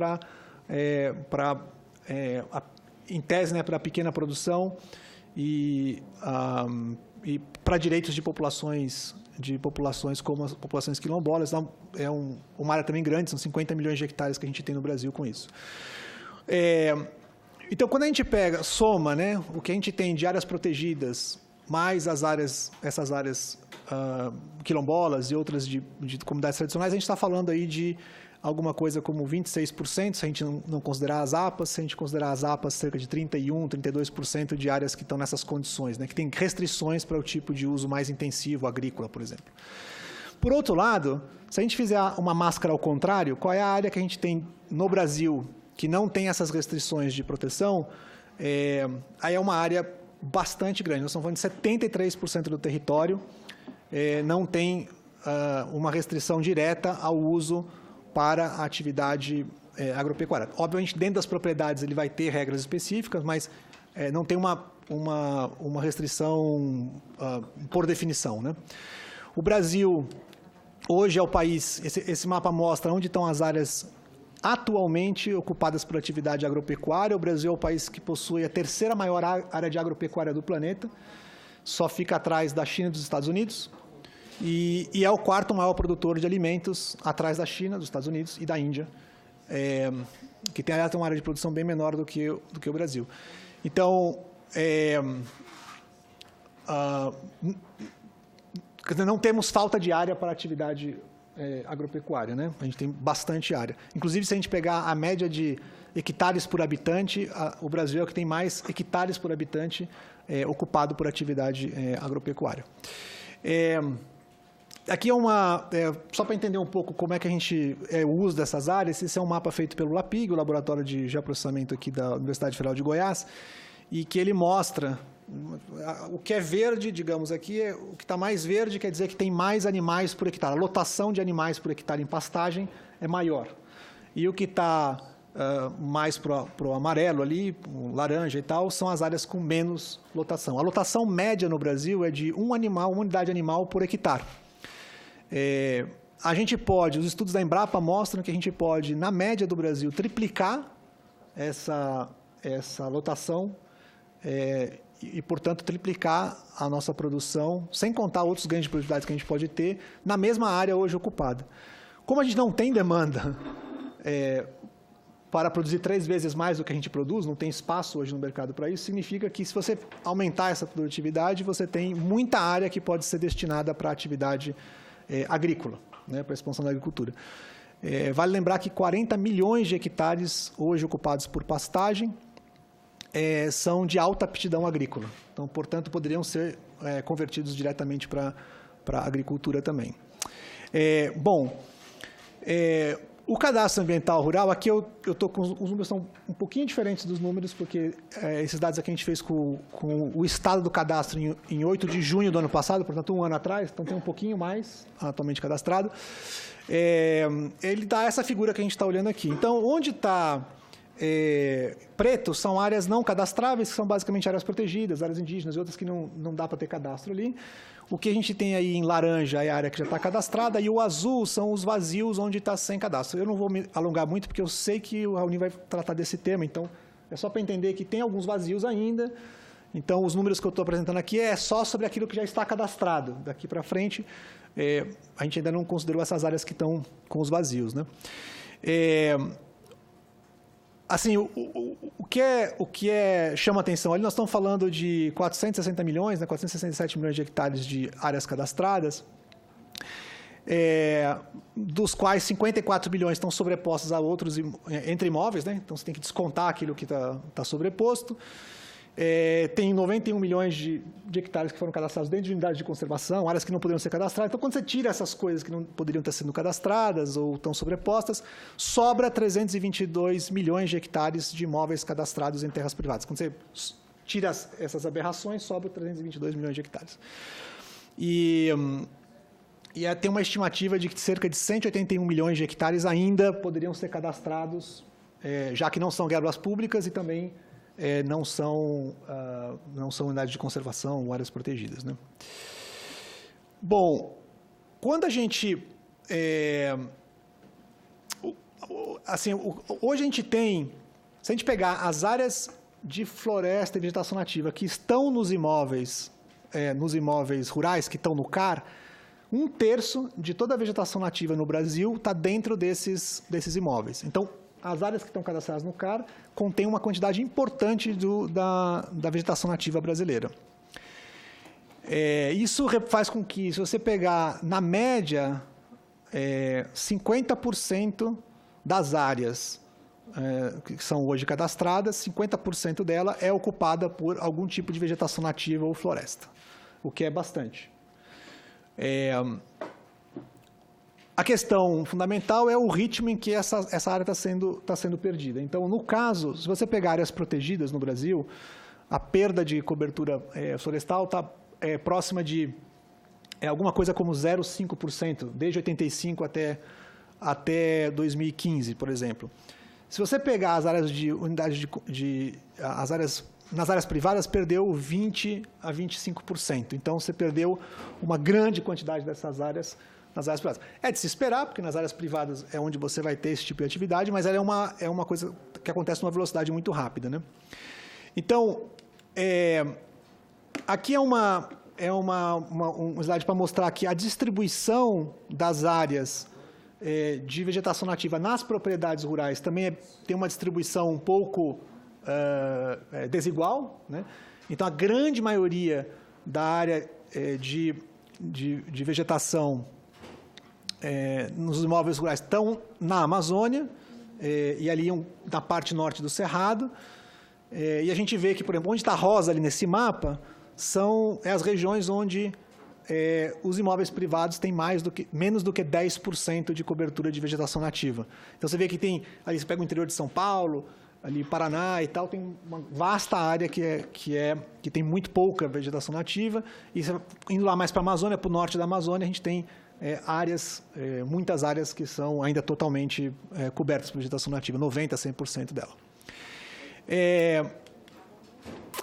em tese, né, para pequena produção e para direitos de populações como as populações quilombolas. É uma área também grande, são 50 milhões de hectares que a gente tem no Brasil com isso. Então, quando a gente soma, né, o que a gente tem de áreas protegidas, mais essas áreas quilombolas e outras de comunidades tradicionais, a gente está falando aí de alguma coisa como 26%, se a gente não considerar as APAs, se a gente considerar as APAs, cerca de 31%, 32% de áreas que estão nessas condições, né, que tem restrições para o tipo de uso mais intensivo, agrícola, por exemplo. Por outro lado, se a gente fizer uma máscara ao contrário, qual é a área que a gente tem no Brasil que não tem essas restrições de proteção? Aí é uma área bastante grande, nós estamos falando de 73% do território, não tem uma restrição direta ao uso para a atividade agropecuária. Obviamente, dentro das propriedades ele vai ter regras específicas, mas não tem uma restrição por definição, né? O Brasil, hoje, é o país, esse mapa mostra onde estão as áreas atualmente ocupadas por atividade agropecuária. O Brasil é o país que possui a terceira maior área de agropecuária do planeta, só fica atrás da China e dos Estados Unidos. E é o quarto maior produtor de alimentos, atrás da China, dos Estados Unidos e da Índia, que tem uma área de produção bem menor do que o Brasil. Então, não temos falta de área para atividade agropecuária, né? A gente tem bastante área. Inclusive, se a gente pegar a média de hectares por habitante, o Brasil é o que tem mais hectares por habitante ocupado por atividade agropecuária. Aqui só para entender um pouco como é que o uso dessas áreas. Esse é um mapa feito pelo LAPIG, o Laboratório de Geoprocessamento aqui da Universidade Federal de Goiás, e que ele mostra o que é verde, digamos aqui, o que está mais verde quer dizer que tem mais animais por hectare. A lotação de animais por hectare em pastagem é maior. E o que está mais para o amarelo ali, o laranja e tal, são as áreas com menos lotação. A lotação média no Brasil é de uma unidade animal por hectare. A gente pode, os estudos da Embrapa mostram que a gente pode, na média do Brasil, triplicar essa lotação e, portanto, triplicar a nossa produção, sem contar outros ganhos de produtividade que a gente pode ter, na mesma área hoje ocupada. Como a gente não tem demanda para produzir 3 vezes mais do que a gente produz, não tem espaço hoje no mercado para isso, significa que, se você aumentar essa produtividade, você tem muita área que pode ser destinada para a atividade agrícola, né, para a expansão da agricultura. Vale lembrar que 40 milhões de hectares hoje ocupados por pastagem são de alta aptidão agrícola. Então, portanto, poderiam ser convertidos diretamente para a agricultura também. O cadastro ambiental rural, aqui eu estou com os números são um pouquinho diferentes dos números, porque esses dados aqui a gente fez com o estado do cadastro em 8 de junho do ano passado, portanto, um ano atrás, então tem um pouquinho mais atualmente cadastrado. Ele dá essa figura que a gente está olhando aqui. Então, onde está preto são áreas não cadastráveis, que são basicamente áreas protegidas, áreas indígenas e outras que não dá para ter cadastro ali. O que a gente tem aí em laranja é a área que já está cadastrada, e o azul são os vazios onde está sem cadastro. Eu não vou me alongar muito, porque eu sei que o Raoni vai tratar desse tema, então é só para entender que tem alguns vazios ainda. Então, os números que eu estou apresentando aqui é só sobre aquilo que já está cadastrado. Daqui para frente, a gente ainda não considerou essas áreas que estão com os vazios, né? Assim, o que chama atenção ali, nós estamos falando de 460 milhões, né, 467 milhões de hectares de áreas cadastradas. dos quais 54 bilhões estão sobrepostos a outros entre imóveis, né? Então você tem que descontar aquilo que está sobreposto. Tem 91 milhões de hectares que foram cadastrados dentro de unidades de conservação, áreas que não poderiam ser cadastradas. Então, quando você tira essas coisas que não poderiam estar sendo cadastradas ou estão sobrepostas, sobra 322 milhões de hectares de imóveis cadastrados em terras privadas. Quando você tira essas aberrações, sobra 322 milhões de hectares. E tem uma estimativa de que cerca de 181 milhões de hectares ainda poderiam ser cadastrados, já que não são guerras públicas e também não são unidades de conservação ou áreas protegidas, né? Bom, quando a gente... hoje a gente tem... Se a gente pegar as áreas de floresta e vegetação nativa que estão nos imóveis rurais, que estão no CAR, 1/3 de toda a vegetação nativa no Brasil está dentro desses imóveis. Então, as áreas que estão cadastradas no CAR contêm uma quantidade importante da vegetação nativa brasileira. Isso faz com que, se você pegar, na média, 50% das áreas que são hoje cadastradas, 50% dela é ocupada por algum tipo de vegetação nativa ou floresta, o que é bastante. A questão fundamental é o ritmo em que essa área está sendo perdida. Então, no caso, se você pegar áreas protegidas no Brasil, a perda de cobertura florestal está próxima de alguma coisa como 0,5%, desde 85 até 2015, por exemplo. Se você pegar as áreas de unidade nas áreas privadas, perdeu 20% a 25%. Então, você perdeu uma grande quantidade dessas áreas nas áreas privadas. É de se esperar, porque nas áreas privadas é onde você vai ter esse tipo de atividade, mas ela é uma coisa que acontece numa velocidade muito rápida, né? Então, aqui é um slide para mostrar que a distribuição das áreas de vegetação nativa nas propriedades rurais também tem uma distribuição um pouco desigual, né? Então, a grande maioria da área de vegetação nos imóveis rurais estão na Amazônia e ali na parte norte do Cerrado. E a gente vê que, por exemplo, onde está rosa ali nesse mapa são as regiões onde os imóveis privados têm menos do que 10% de cobertura de vegetação nativa. Então, você vê que tem, ali você pega o interior de São Paulo, ali Paraná e tal, tem uma vasta área que tem muito pouca vegetação nativa, e indo lá mais para a Amazônia, para o norte da Amazônia, a gente tem muitas áreas que são ainda totalmente cobertas por vegetação nativa, 90% a 100% dela.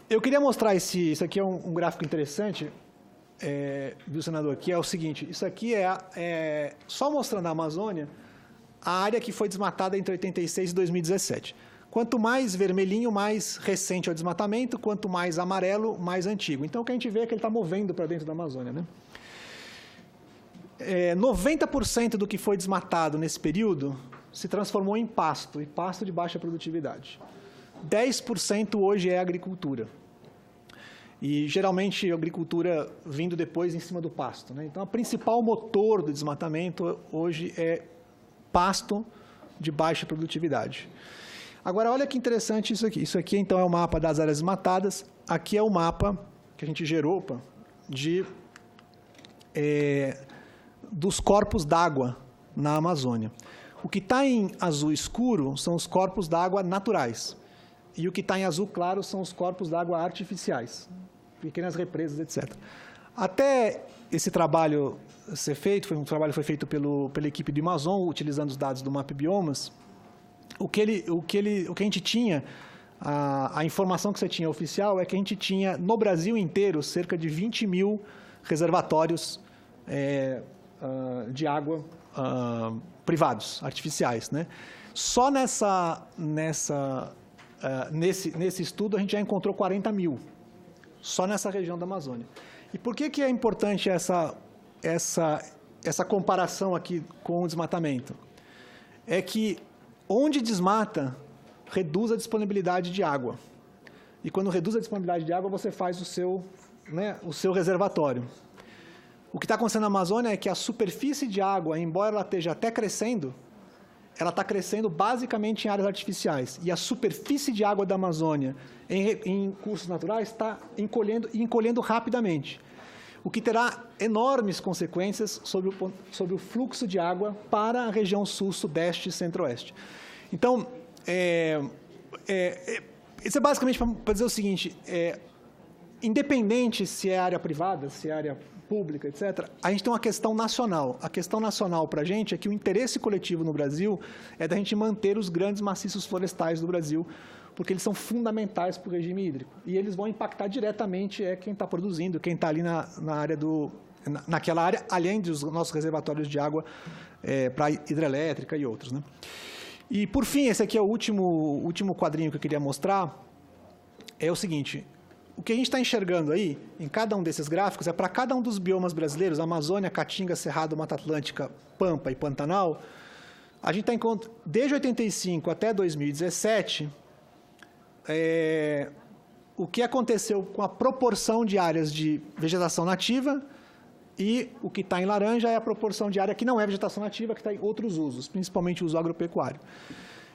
Eu queria mostrar isso aqui é um gráfico interessante, viu, senador, que é o seguinte: isso aqui só mostrando a Amazônia, a área que foi desmatada entre 86 e 2017. Quanto mais vermelhinho, mais recente é o desmatamento, quanto mais amarelo, mais antigo. Então, o que a gente vê é que ele está movendo para dentro da Amazônia, né? 90% do que foi desmatado nesse período se transformou em pasto, e pasto de baixa produtividade. 10% hoje é agricultura. E, geralmente, a agricultura vindo depois em cima do pasto, né? Então, o principal motor do desmatamento hoje é pasto de baixa produtividade. Agora, olha que interessante isso aqui. Isso aqui, então, é o mapa das áreas desmatadas. Aqui é o mapa que a gente gerou dos corpos d'água na Amazônia. O que está em azul escuro são os corpos d'água naturais. E o que está em azul claro são os corpos d'água artificiais, pequenas represas, etc. Até esse trabalho ser feito, foi feito pela equipe do Amazon, utilizando os dados do MapBiomas. O que a gente tinha, a informação que você tinha oficial é que a gente tinha, no Brasil inteiro, cerca de 20 mil reservatórios de água privados, artificiais, né? Só nesse estudo a gente já encontrou 40 mil, só nessa região da Amazônia. E por que é importante essa comparação aqui com o desmatamento? É que onde desmata, reduz a disponibilidade de água. E quando reduz a disponibilidade de água, você faz o seu reservatório. O que está acontecendo na Amazônia é que a superfície de água, embora ela esteja até crescendo, ela está crescendo basicamente em áreas artificiais. E a superfície de água da Amazônia em cursos naturais está encolhendo rapidamente, o que terá enormes consequências sobre o fluxo de água para a região sul, sudeste e centro-oeste. Então, isso é basicamente para dizer o seguinte, independente se é área privada, se é área pública, etc., a gente tem uma questão nacional. A questão nacional para a gente é que o interesse coletivo no Brasil é da gente manter os grandes maciços florestais do Brasil, porque eles são fundamentais para o regime hídrico. E eles vão impactar diretamente quem está produzindo, quem está ali naquela área, além dos nossos reservatórios de água para hidrelétrica e outros, né? E, por fim, esse aqui é o último quadrinho que eu queria mostrar, é o seguinte: o que a gente está enxergando aí, em cada um desses gráficos, é para cada um dos biomas brasileiros, Amazônia, Caatinga, Cerrado, Mata Atlântica, Pampa e Pantanal, a gente está encontrando, desde 85 até 2017, o que aconteceu com a proporção de áreas de vegetação nativa, e o que está em laranja é a proporção de área que não é vegetação nativa, que está em outros usos, principalmente o uso agropecuário.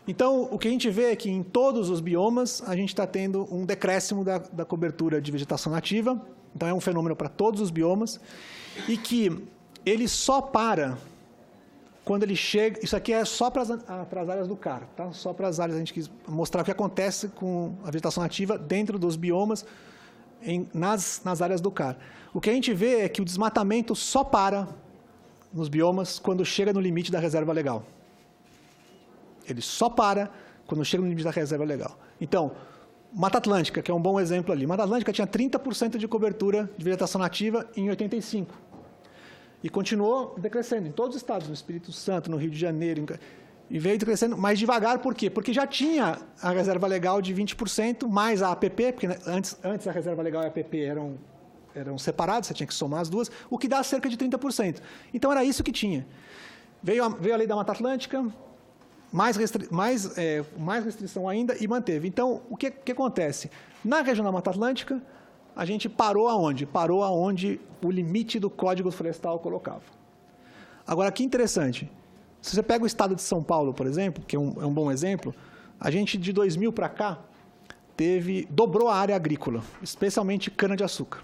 Então, o que a gente vê é que em todos os biomas a gente está tendo um decréscimo da cobertura de vegetação nativa, então é um fenômeno para todos os biomas, e que ele só para quando ele chega... Isso aqui é só para as áreas do CAR, tá? Só para as áreas, a gente quis mostrar o que acontece com a vegetação nativa dentro dos biomas, nas áreas do CAR. O que a gente vê é que o desmatamento só para nos biomas quando chega no limite da reserva legal. Ele só para quando chega no limite da reserva legal. Então, Mata Atlântica, que é um bom exemplo ali. Mata Atlântica tinha 30% de cobertura de vegetação nativa em 85. E continuou decrescendo em todos os estados, no Espírito Santo, no Rio de Janeiro, e veio decrescendo mais devagar. Por quê? Porque já tinha a reserva legal de 20%, mais a APP, porque antes a reserva legal e a APP eram separados, você tinha que somar as duas, o que dá cerca de 30%. Então, era isso que tinha. Veio a lei da Mata Atlântica, mais restrição ainda, e manteve. Então, o que acontece? Na região da Mata Atlântica, a gente parou aonde? Parou aonde o limite do Código Florestal colocava. Agora, que interessante. Se você pega o estado de São Paulo, por exemplo, que é um bom exemplo, a gente, de 2000 para cá, dobrou a área agrícola, especialmente cana-de-açúcar.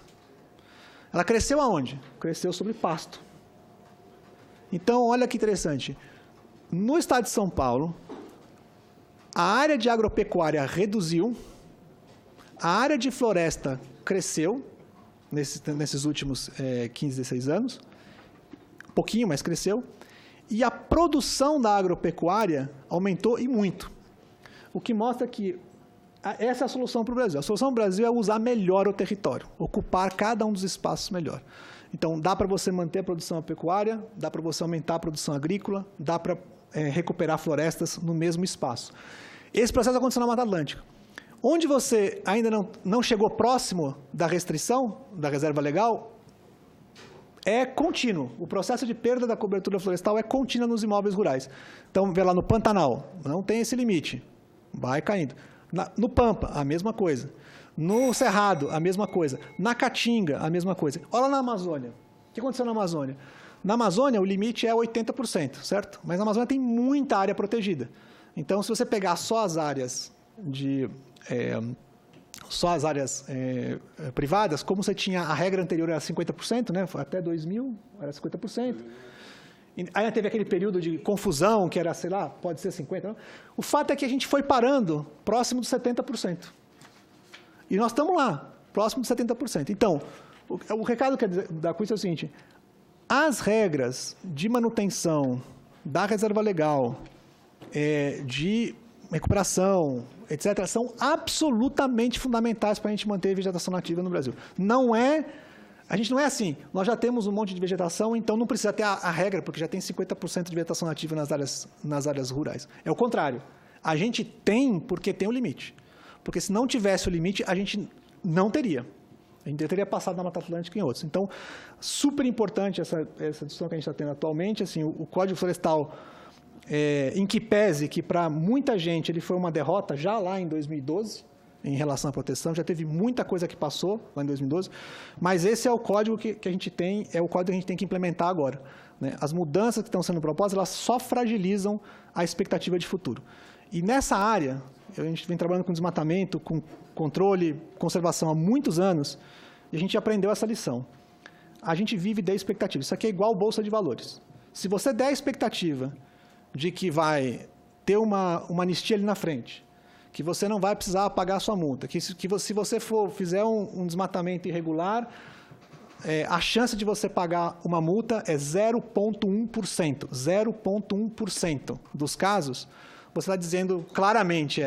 Ela cresceu aonde? Cresceu sobre pasto. Então, olha que interessante. No estado de São Paulo, a área de agropecuária reduziu, a área de floresta cresceu, nesses últimos 15, 16 anos, um pouquinho, mas cresceu, e a produção da agropecuária aumentou e muito. O que mostra que essa é a solução para o Brasil. A solução para o Brasil é usar melhor o território, ocupar cada um dos espaços melhor. Então, dá para você manter a produção pecuária, dá para você aumentar a produção agrícola, dá para recuperar florestas no mesmo espaço. Esse processo aconteceu na Mata Atlântica. Onde você ainda não chegou próximo da restrição, da reserva legal, é contínuo. O processo de perda da cobertura florestal é contínuo nos imóveis rurais. Então, vê lá no Pantanal, não tem esse limite, vai caindo. No Pampa, a mesma coisa. No Cerrado, a mesma coisa. Na Caatinga, a mesma coisa. Olha na Amazônia. O que aconteceu na Amazônia? Na Amazônia, o limite é 80%, certo? Mas na Amazônia tem muita área protegida. Então, se você pegar só as áreas privadas, como você tinha a regra anterior era 50%, né? Até 2000 era 50%. E aí teve aquele período de confusão, que era, sei lá, pode ser 50%. Não? O fato é que a gente foi parando próximo dos 70%. E nós estamos lá, próximo dos 70%. Então, o recado que eu quero dar com isso é o seguinte: as regras de manutenção da reserva legal, de recuperação, etc., são absolutamente fundamentais para a gente manter a vegetação nativa no Brasil. A gente não é assim, nós já temos um monte de vegetação, então não precisa ter a regra, porque já tem 50% de vegetação nativa nas áreas rurais. É o contrário. A gente tem porque tem o limite. Porque se não tivesse o limite, a gente não teria. A gente teria passado na Mata Atlântica em outros. Então, super importante essa discussão que a gente está tendo atualmente. Assim, o Código Florestal, em que pese que para muita gente ele foi uma derrota já lá em 2012, em relação à proteção, já teve muita coisa que passou lá em 2012, mas esse é o código que a gente tem, é o código que a gente tem que implementar agora, né? As mudanças que estão sendo propostas, elas só fragilizam a expectativa de futuro. E nessa área, a gente vem trabalhando com desmatamento, com controle, conservação há muitos anos, e a gente aprendeu essa lição. A gente vive de expectativa. Isso aqui é igual bolsa de valores. Se você der a expectativa de que vai ter uma anistia ali na frente, que você não vai precisar pagar a sua multa, que se você fizer um desmatamento irregular, a chance de você pagar uma multa é 0,1%. 0,1% dos casos, você está dizendo claramente,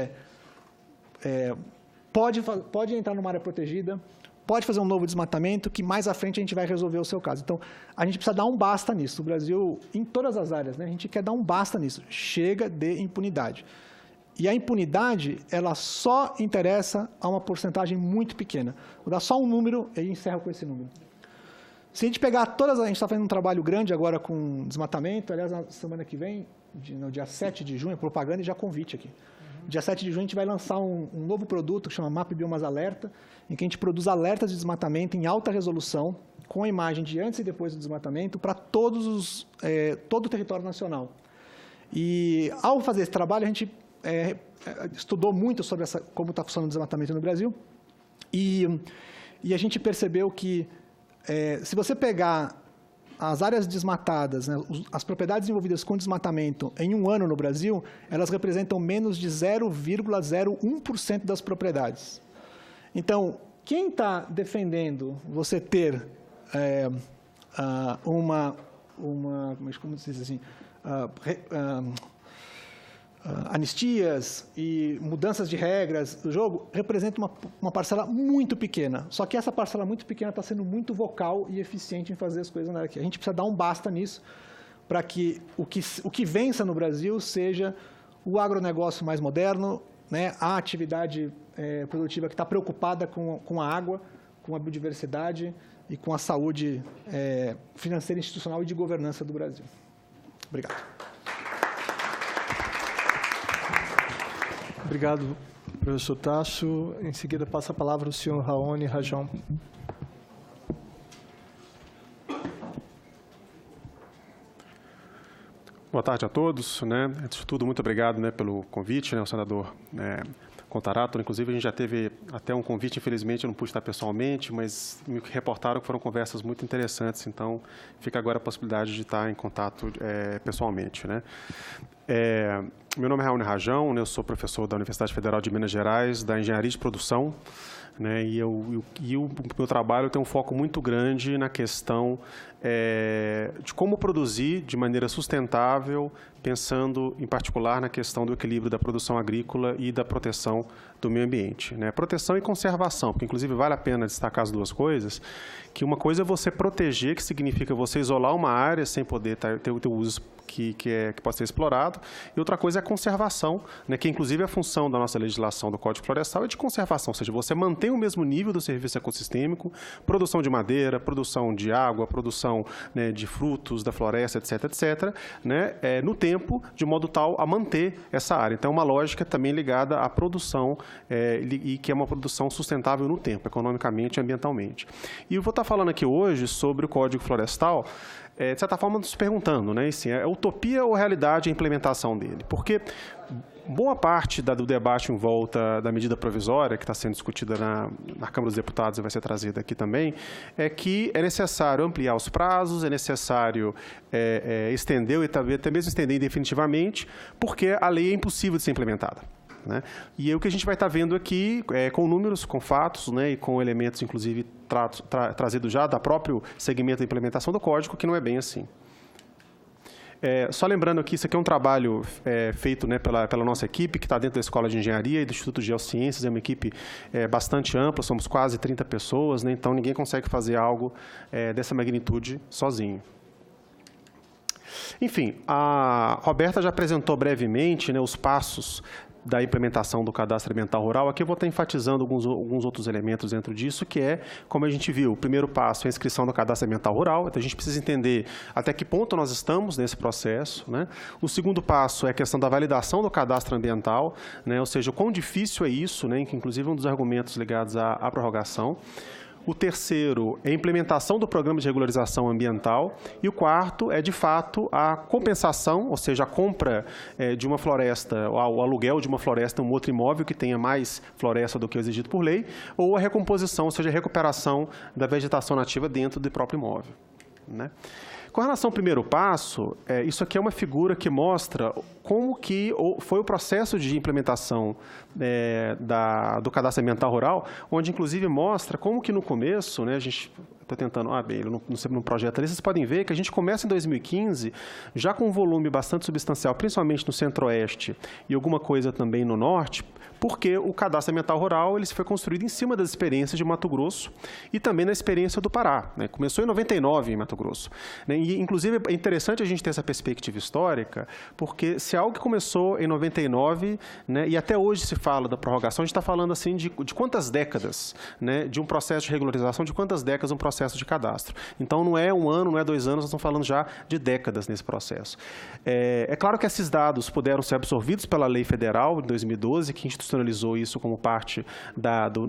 pode entrar numa área protegida, pode fazer um novo desmatamento, que mais à frente a gente vai resolver o seu caso. Então, a gente precisa dar um basta nisso. O Brasil, em todas as áreas, né, a gente quer dar um basta nisso. Chega de impunidade. E a impunidade, ela só interessa a uma porcentagem muito pequena. Vou dar só um número e encerro com esse número. Se a gente pegar todas... A gente está fazendo um trabalho grande agora com desmatamento. Aliás, na semana que vem, no dia 7 de junho, propaganda e já convite aqui. Dia 7 de junho, a gente vai lançar um novo produto que chama Map Biomas Alerta, em que a gente produz alertas de desmatamento em alta resolução, com a imagem de antes e depois do desmatamento, para todo o território nacional. E, ao fazer esse trabalho, a gente estudou muito sobre como está funcionando o desmatamento no Brasil, e a gente percebeu que, se você pegar as áreas desmatadas, né, as propriedades envolvidas com desmatamento em um ano no Brasil, elas representam menos de 0,01% das propriedades. Então, quem está defendendo você ter como se diz assim, anistias e mudanças de regras do jogo, representa uma parcela muito pequena. Só que essa parcela muito pequena está sendo muito vocal e eficiente em fazer as coisas na área aqui. A gente precisa dar um basta nisso para que o que vença no Brasil seja o agronegócio mais moderno, né, a atividade produtiva que está preocupada com a água, com a biodiversidade e com a saúde financeira, institucional e de governança do Brasil. Obrigado. Obrigado, professor Tasso. Em seguida, passa a palavra ao senhor Raoni Rajão. Boa tarde a todos. Antes de tudo, muito obrigado pelo convite, ao senador Contarato. Inclusive, a gente já teve até um convite, infelizmente, eu não pude estar pessoalmente, mas me reportaram que foram conversas muito interessantes, então fica agora a possibilidade de estar em contato pessoalmente. Meu nome é Raoni Rajão, eu sou professor da Universidade Federal de Minas Gerais, da Engenharia de Produção, e o meu trabalho tem um foco muito grande na questão de como produzir de maneira sustentável, pensando em particular na questão do equilíbrio da produção agrícola e da proteção do meio ambiente. Proteção e conservação, porque inclusive vale a pena destacar as duas coisas, que uma coisa é você proteger, que significa você isolar uma área sem poder ter o uso que pode ser explorado, e outra coisa é a conservação, que inclusive a função da nossa legislação do Código Florestal é de conservação, ou seja, você mantém o mesmo nível do serviço ecossistêmico, produção de madeira, produção de água, produção de frutos da floresta, etc., no tempo, de modo tal a manter essa área. Então, é uma lógica também ligada à produção e que é uma produção sustentável no tempo, economicamente e ambientalmente. E eu vou estar falando aqui hoje sobre o Código Florestal, de certa forma, nos perguntando, assim, é utopia ou realidade a implementação dele? Porque boa parte do debate em volta da medida provisória, que está sendo discutida na Câmara dos Deputados e vai ser trazida aqui também, é que é necessário ampliar os prazos, é necessário estender, e até mesmo estender definitivamente, porque a lei é impossível de ser implementada. E o que a gente vai estar vendo aqui, com números, com fatos, e com elementos, inclusive, trazidos já da próprio segmento da implementação do Código, que não é bem assim. Só lembrando que isso aqui é um trabalho feito pela nossa equipe, que está dentro da Escola de Engenharia e do Instituto de Geociências, é uma equipe bastante ampla, somos quase 30 pessoas, então ninguém consegue fazer algo dessa magnitude sozinho. Enfim, a Roberta já apresentou brevemente os passos da implementação do cadastro ambiental rural, aqui eu vou estar enfatizando alguns outros elementos dentro disso, que é, como a gente viu, o primeiro passo é a inscrição no cadastro ambiental rural, então a gente precisa entender até que ponto nós estamos nesse processo, né? O segundo passo é a questão da validação do cadastro ambiental, né? Ou seja, o quão difícil é isso, né? Que inclusive é um dos argumentos ligados à prorrogação. O terceiro é a implementação do programa de regularização ambiental. E o quarto é, de fato, a compensação, ou seja, a compra de uma floresta, ou o aluguel de uma floresta em um outro imóvel que tenha mais floresta do que o exigido por lei, ou a recomposição, ou seja, a recuperação da vegetação nativa dentro do próprio imóvel, né? Com relação ao primeiro passo, isso aqui é uma figura que mostra como que foi o processo de implementação do cadastro ambiental rural, onde inclusive mostra como que no começo, né, a gente está tentando, bem, no projeto ali, vocês podem ver que a gente começa em 2015 já com um volume bastante substancial, principalmente no centro-oeste e alguma coisa também no norte, porque o cadastro ambiental rural ele foi construído em cima das experiências de Mato Grosso e também na experiência do Pará, né? Começou em 99 em Mato Grosso, né? E, inclusive, é interessante a gente ter essa perspectiva histórica, porque se algo que começou em 99, né, e até hoje se fala da prorrogação, a gente está falando assim de quantas décadas, né, de um processo de regularização, de quantas décadas um processo de cadastro. Então, não é um ano, não é 2 anos, nós estamos falando já de décadas nesse processo. É claro que esses dados puderam ser absorvidos pela Lei Federal de 2012, que institucionalizou isso como parte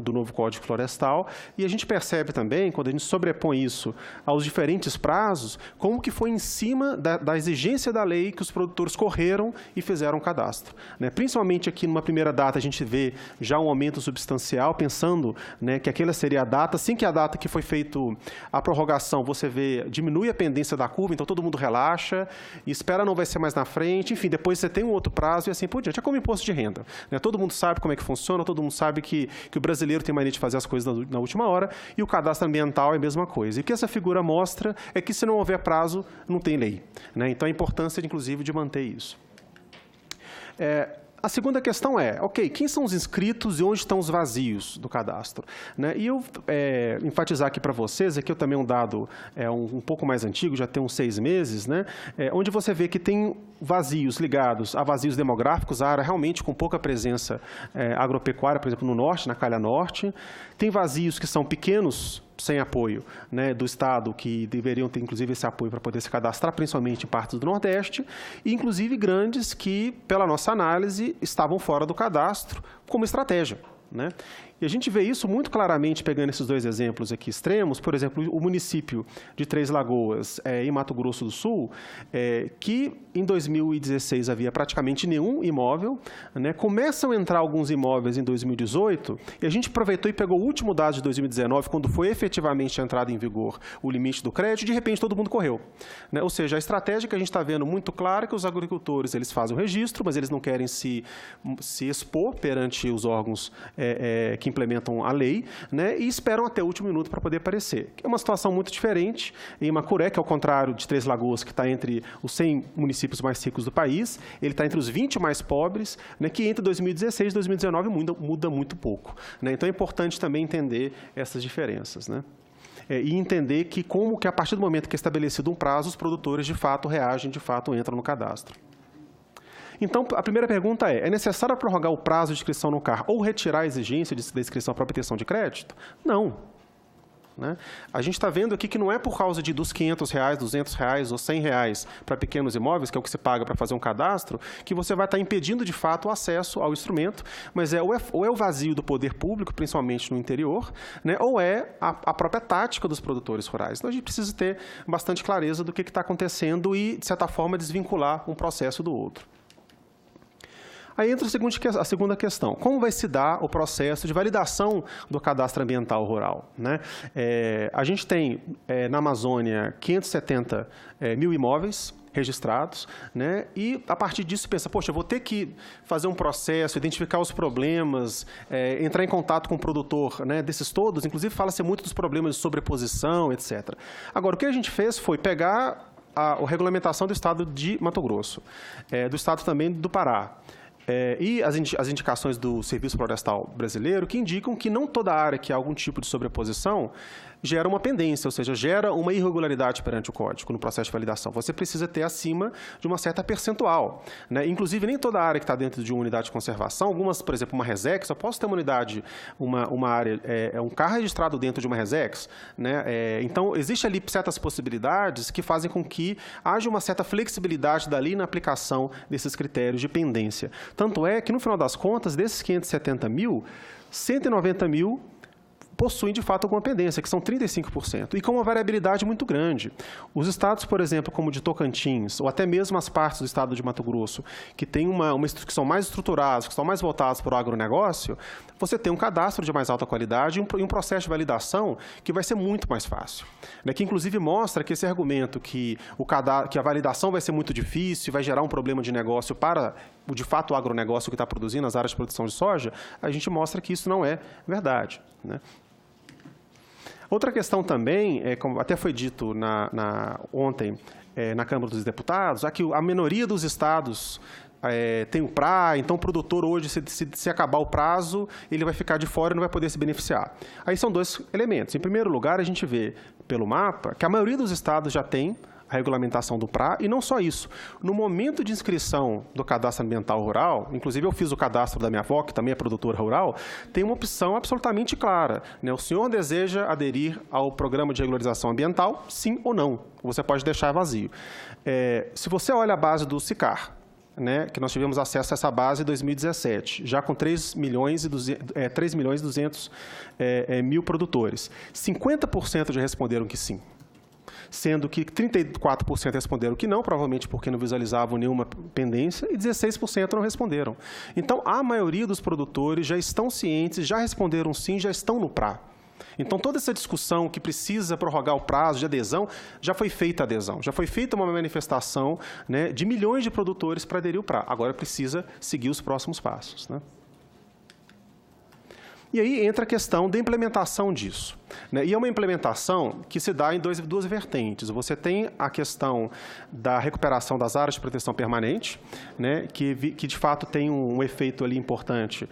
do novo Código Florestal, e a gente percebe também, quando a gente sobrepõe isso aos diferentes prazos, como que foi em cima da exigência da lei que os produtores correram e fizeram o cadastro, né? Principalmente aqui numa primeira data a gente vê já um aumento substancial, pensando, né, que aquela seria a data, assim que a data que foi feito a prorrogação, você vê, diminui a pendência da curva, então todo mundo relaxa, e espera não vai ser mais na frente, enfim, depois você tem um outro prazo e assim por diante. É como imposto de renda, né? Todo mundo sabe como é que funciona, todo mundo sabe que o brasileiro tem mania de fazer as coisas na última hora, e o cadastro ambiental é a mesma coisa. E o que essa figura mostra é que se não houver prazo, não tem lei, né? Então a importância, inclusive, de manter isso. A segunda questão é, ok, quem são os inscritos e onde estão os vazios do cadastro, né? E eu enfatizar aqui para vocês, aqui eu também um dado um pouco mais antigo, já tem uns 6 meses, né? Onde você vê que tem vazios ligados a vazios demográficos, a área realmente com pouca presença agropecuária, por exemplo, no norte, na calha norte. Tem vazios que são pequenos, sem apoio, né, do Estado, que deveriam ter, inclusive, esse apoio para poder se cadastrar, principalmente em partes do Nordeste, e, inclusive, grandes que, pela nossa análise, estavam fora do cadastro como estratégia, né? E a gente vê isso muito claramente pegando esses 2 exemplos aqui extremos, por exemplo, o município de Três Lagoas, em Mato Grosso do Sul, que em 2016 havia praticamente nenhum imóvel, né? Começam a entrar alguns imóveis em 2018, e a gente aproveitou e pegou o último dado de 2019, quando foi efetivamente entrado em vigor o limite do crédito, e de repente todo mundo correu, né? Ou seja, a estratégia que a gente está vendo muito clara é que os agricultores eles fazem o registro, mas eles não querem se expor perante os órgãos que implementam a lei, né, e esperam até o último minuto para poder aparecer. É uma situação muito diferente em Macuré, que ao contrário de Três Lagoas, que está entre os 100 municípios mais ricos do país, ele está entre os 20 mais pobres, né, que entre 2016 e 2019 muda muito pouco, né? Então é importante também entender essas diferenças, né? E entender que como que a partir do momento que é estabelecido um prazo, os produtores de fato reagem, de fato entram no cadastro. Então, a primeira pergunta é necessário prorrogar o prazo de inscrição no CAR ou retirar a exigência da inscrição para obtenção de crédito? Não, né? A gente está vendo aqui que não é por causa dos R$500, R$200 ou R$100 para pequenos imóveis, que é o que se paga para fazer um cadastro, que você vai estar impedindo, de fato, o acesso ao instrumento, mas ou é o vazio do poder público, principalmente no interior, né, ou é a própria tática dos produtores rurais. Então, a gente precisa ter bastante clareza do que está acontecendo e, de certa forma, desvincular um processo do outro. Aí entra a segunda questão. Como vai se dar o processo de validação do cadastro ambiental rural, né? A gente tem, na Amazônia, 570 mil imóveis registrados, né? E, a partir disso, pensa, poxa, eu vou ter que fazer um processo, identificar os problemas, entrar em contato com o produtor, né, desses todos. Inclusive, fala-se muito dos problemas de sobreposição, etc. Agora, o que a gente fez foi pegar a regulamentação do Estado de Mato Grosso, do Estado também do Pará, E as indicações do Serviço Florestal Brasileiro que indicam que não toda área que há algum tipo de sobreposição gera uma pendência, ou seja, gera uma irregularidade perante o código no processo de validação. Você precisa ter acima de uma certa percentual, né? Inclusive, nem toda área que está dentro de uma unidade de conservação, algumas, por exemplo, uma Resex, eu posso ter uma unidade, uma área, um carro registrado dentro de uma Resex, né? Então, existe ali certas possibilidades que fazem com que haja uma certa flexibilidade dali na aplicação desses critérios de pendência. Tanto é que, no final das contas, desses 570 mil, 190 mil possuem, de fato, alguma pendência, que são 35%, e com uma variabilidade muito grande. Os estados, por exemplo, como o de Tocantins, ou até mesmo as partes do estado de Mato Grosso, que, que são mais estruturados, que estão mais voltados para o agronegócio, você tem um cadastro de mais alta qualidade e um processo de validação que vai ser muito mais fácil. Né? Que, inclusive, mostra que esse argumento que a validação vai ser muito difícil, vai gerar um problema de negócio para, de fato, o agronegócio que está produzindo as áreas de produção de soja, a gente mostra que isso não é verdade, né? Outra questão também, como até foi dito ontem na Câmara dos Deputados, é que a minoria dos estados tem o PRA, então o produtor hoje, se acabar o prazo, ele vai ficar de fora e não vai poder se beneficiar. Aí são dois elementos. Em primeiro lugar, a gente vê pelo mapa que a maioria dos estados já tem a regulamentação do PRA, e não só isso. No momento de inscrição do cadastro ambiental rural, inclusive eu fiz o cadastro da minha avó, que também é produtora rural, tem uma opção absolutamente clara, né? O senhor deseja aderir ao programa de regularização ambiental, sim ou não? Você pode deixar vazio. Se você olha a base do SICAR, né, que nós tivemos acesso a essa base em 2017, já com 3 milhões e 200 mil produtores. 50% já responderam que sim, sendo que 34% responderam que não, provavelmente porque não visualizavam nenhuma pendência, e 16% não responderam. Então, a maioria dos produtores já estão cientes, já responderam sim, já estão no PRA. Então, toda essa discussão que precisa prorrogar o prazo de adesão, já foi feita a adesão, já foi feita uma manifestação, né, de milhões de produtores para aderir ao PRA. Agora precisa seguir os próximos passos, né? E aí entra a questão da implementação disso, né? E é uma implementação que se dá em duas vertentes. Você tem a questão da recuperação das áreas de proteção permanente, né? que de fato tem um efeito ali importante,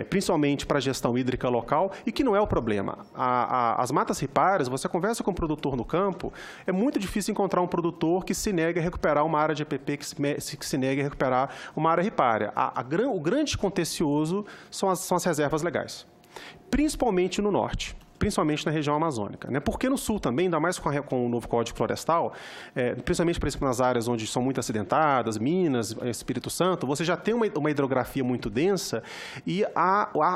principalmente para a gestão hídrica local, e que não é o problema. As matas ripárias, você conversa com um produtor no campo, é muito difícil encontrar um produtor que se negue a recuperar uma área de EPP, que se negue a recuperar uma área ripária. O grande contencioso são as reservas legais, principalmente no norte, principalmente na região amazônica, né? Porque no sul também, ainda mais com o novo Código Florestal, principalmente, por exemplo, nas áreas onde são muito acidentadas, Minas, Espírito Santo, você já tem uma hidrografia muito densa e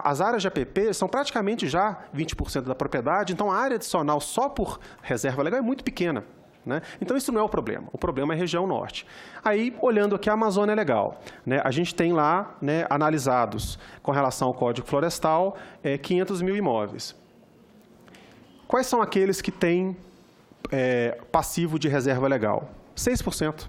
as áreas de APP são praticamente já 20% da propriedade, então a área adicional só por reserva legal é muito pequena, né? Então, isso não é o problema é a região norte. Aí, olhando aqui, a Amazônia Legal, né? A gente tem lá, né, analisados, com relação ao Código Florestal, 500 mil imóveis. Quais são aqueles que têm passivo de reserva legal? 6%.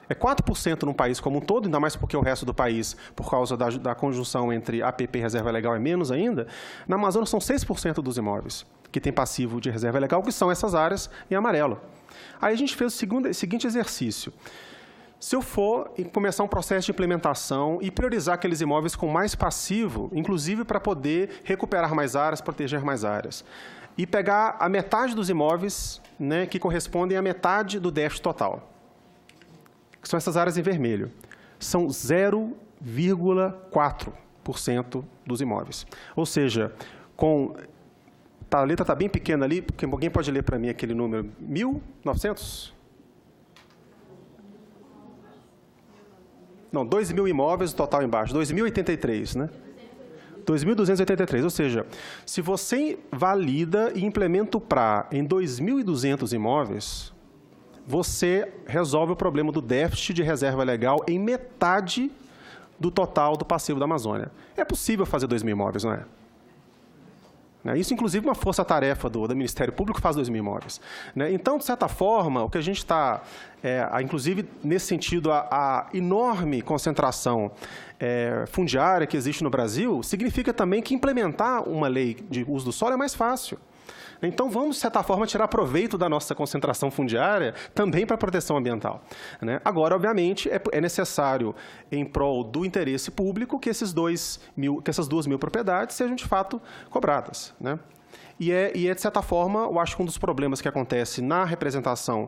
É 4% num país como um todo, ainda mais porque o resto do país, por causa da conjunção entre APP e reserva legal, é menos ainda. Na Amazônia, são 6% dos imóveis que tem passivo de reserva legal, que são essas áreas em amarelo. Aí a gente fez o seguinte exercício. Se eu for começar um processo de implementação e priorizar aqueles imóveis com mais passivo, inclusive para poder recuperar mais áreas, proteger mais áreas, e pegar a metade dos imóveis, né, que correspondem à metade do déficit total, que são essas áreas em vermelho, são 0,4% dos imóveis. Ou seja, a letra está bem pequena ali, porque alguém pode ler para mim aquele número, 1.900? Não, 2.000 imóveis, o total embaixo, 2.083, né? 2.283, ou seja, se você valida e implementa o PRA em 2.200 imóveis, você resolve o problema do déficit de reserva legal em metade do total do passivo da Amazônia. É possível fazer 2.000 imóveis, não é? Isso, inclusive, uma força-tarefa do Ministério Público faz 2.000 imóveis. Então, de certa forma, o que a gente está, inclusive, nesse sentido, a enorme concentração fundiária que existe no Brasil, significa também que implementar uma lei de uso do solo é mais fácil. Então, vamos, de certa forma, tirar proveito da nossa concentração fundiária também para a proteção ambiental, né? Agora, obviamente, é necessário, em prol do interesse público, que essas 2.000 propriedades sejam, de fato, cobradas, né? E de certa forma, eu acho que um dos problemas que acontece na representação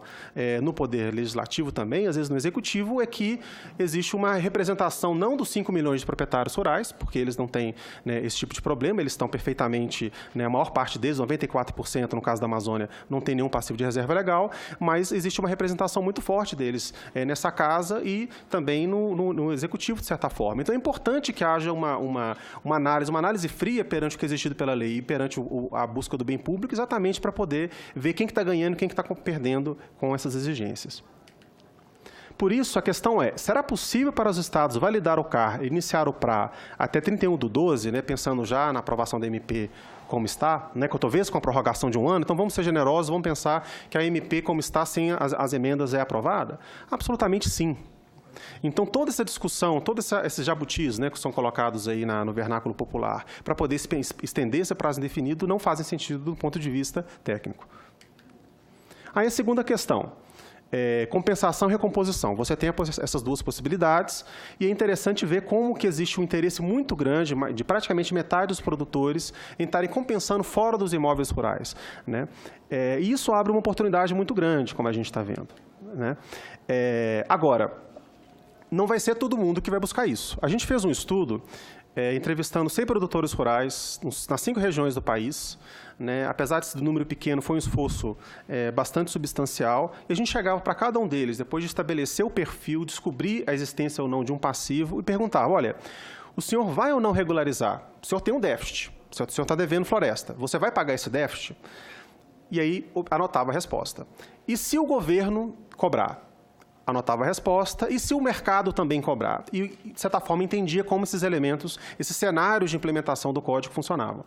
no poder legislativo também, às vezes no executivo, é que existe uma representação não dos 5 milhões de proprietários rurais, porque eles não têm, né, esse tipo de problema, eles estão perfeitamente, né, a maior parte deles, 94% no caso da Amazônia, não tem nenhum passivo de reserva legal, mas existe uma representação muito forte deles nessa casa e também no executivo, de certa forma. Então, é importante que haja uma análise fria perante o que é exigido pela lei e perante a busca do bem público, exatamente para poder ver quem que está ganhando e quem que está perdendo com essas exigências. Por isso, a questão é, será possível para os estados validar o CAR, iniciar o PRA até 31/12, né, pensando já na aprovação da MP como está, né, talvez com a prorrogação de 1 ano, então vamos ser generosos, vamos pensar que a MP como está, sem as emendas, é aprovada? Absolutamente sim. Então, toda essa discussão, todos esses jabutis, né, que são colocados aí no vernáculo popular, para poder estender esse prazo indefinido, não fazem sentido do ponto de vista técnico. Aí a segunda questão, compensação e recomposição. Você tem essas duas possibilidades e é interessante ver como que existe um interesse muito grande, de praticamente metade dos produtores, em estarem compensando fora dos imóveis rurais, né? E isso abre uma oportunidade muito grande, como a gente está vendo, né? Agora, não vai ser todo mundo que vai buscar isso. A gente fez um estudo entrevistando 100 produtores rurais nas 5 regiões do país, né? Apesar desse número pequeno, foi um esforço bastante substancial, e a gente chegava para cada um deles, depois de estabelecer o perfil, descobrir a existência ou não de um passivo, e perguntava, olha, o senhor vai ou não regularizar? O senhor tem um déficit, o senhor está devendo floresta, você vai pagar esse déficit? E aí anotava a resposta. E se o governo cobrar? Anotava a resposta, e se o mercado também cobrar? E, de certa forma, entendia como esses elementos, esses cenários de implementação do código funcionavam.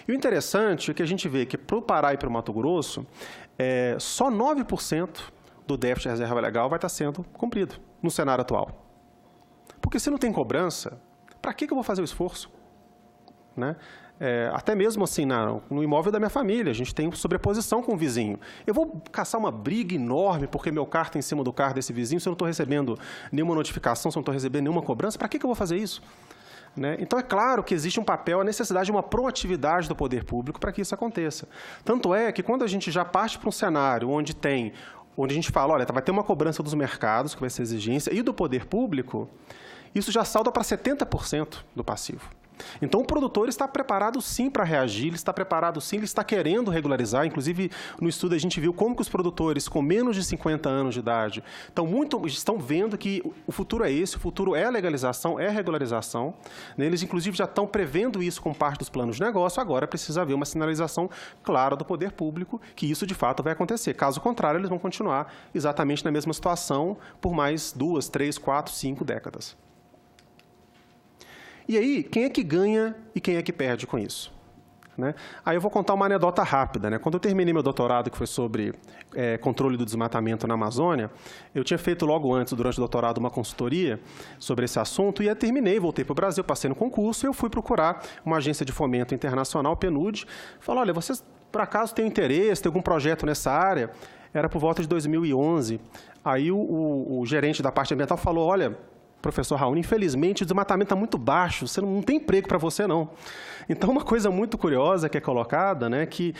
E o interessante é que a gente vê que, para o Pará e para o Mato Grosso, só 9% do déficit de reserva legal vai estar sendo cumprido no cenário atual. Porque se não tem cobrança, para que eu vou fazer o esforço? Né? Até mesmo assim, no imóvel da minha família, a gente tem sobreposição com o vizinho. Eu vou caçar uma briga enorme porque meu carro está em cima do carro desse vizinho, se eu não estou recebendo nenhuma notificação, se eu não estou recebendo nenhuma cobrança, para que eu vou fazer isso? Né? Então, é claro que existe um papel, a necessidade de uma proatividade do poder público para que isso aconteça. Tanto é que quando a gente já parte para um cenário onde a gente fala, olha, vai ter uma cobrança dos mercados, que vai ser exigência, e do poder público, isso já salta para 70% do passivo. Então, o produtor está preparado, sim, para reagir, ele está preparado, sim, ele está querendo regularizar. Inclusive, no estudo, a gente viu como que os produtores com menos de 50 anos de idade estão vendo que o futuro é esse, o futuro é a legalização, é a regularização. Eles, inclusive, já estão prevendo isso como parte dos planos de negócio. Agora, precisa haver uma sinalização clara do poder público que isso, de fato, vai acontecer. Caso contrário, eles vão continuar exatamente na mesma situação por mais 2, 3, 4, 5 décadas. E aí, quem é que ganha e quem é que perde com isso? Né? Aí eu vou contar uma anedota rápida. Né? Quando eu terminei meu doutorado, que foi sobre controle do desmatamento na Amazônia, eu tinha feito logo antes, durante o doutorado, uma consultoria sobre esse assunto, e eu terminei, voltei para o Brasil, passei no concurso, e eu fui procurar uma agência de fomento internacional, PNUD, falou, olha, vocês por acaso têm interesse, tem algum projeto nessa área? Era por volta de 2011. Aí o gerente da parte ambiental falou, olha, professor Raul, infelizmente o desmatamento está muito baixo, você não tem emprego para você, não. Então, uma coisa muito curiosa que é colocada, né, que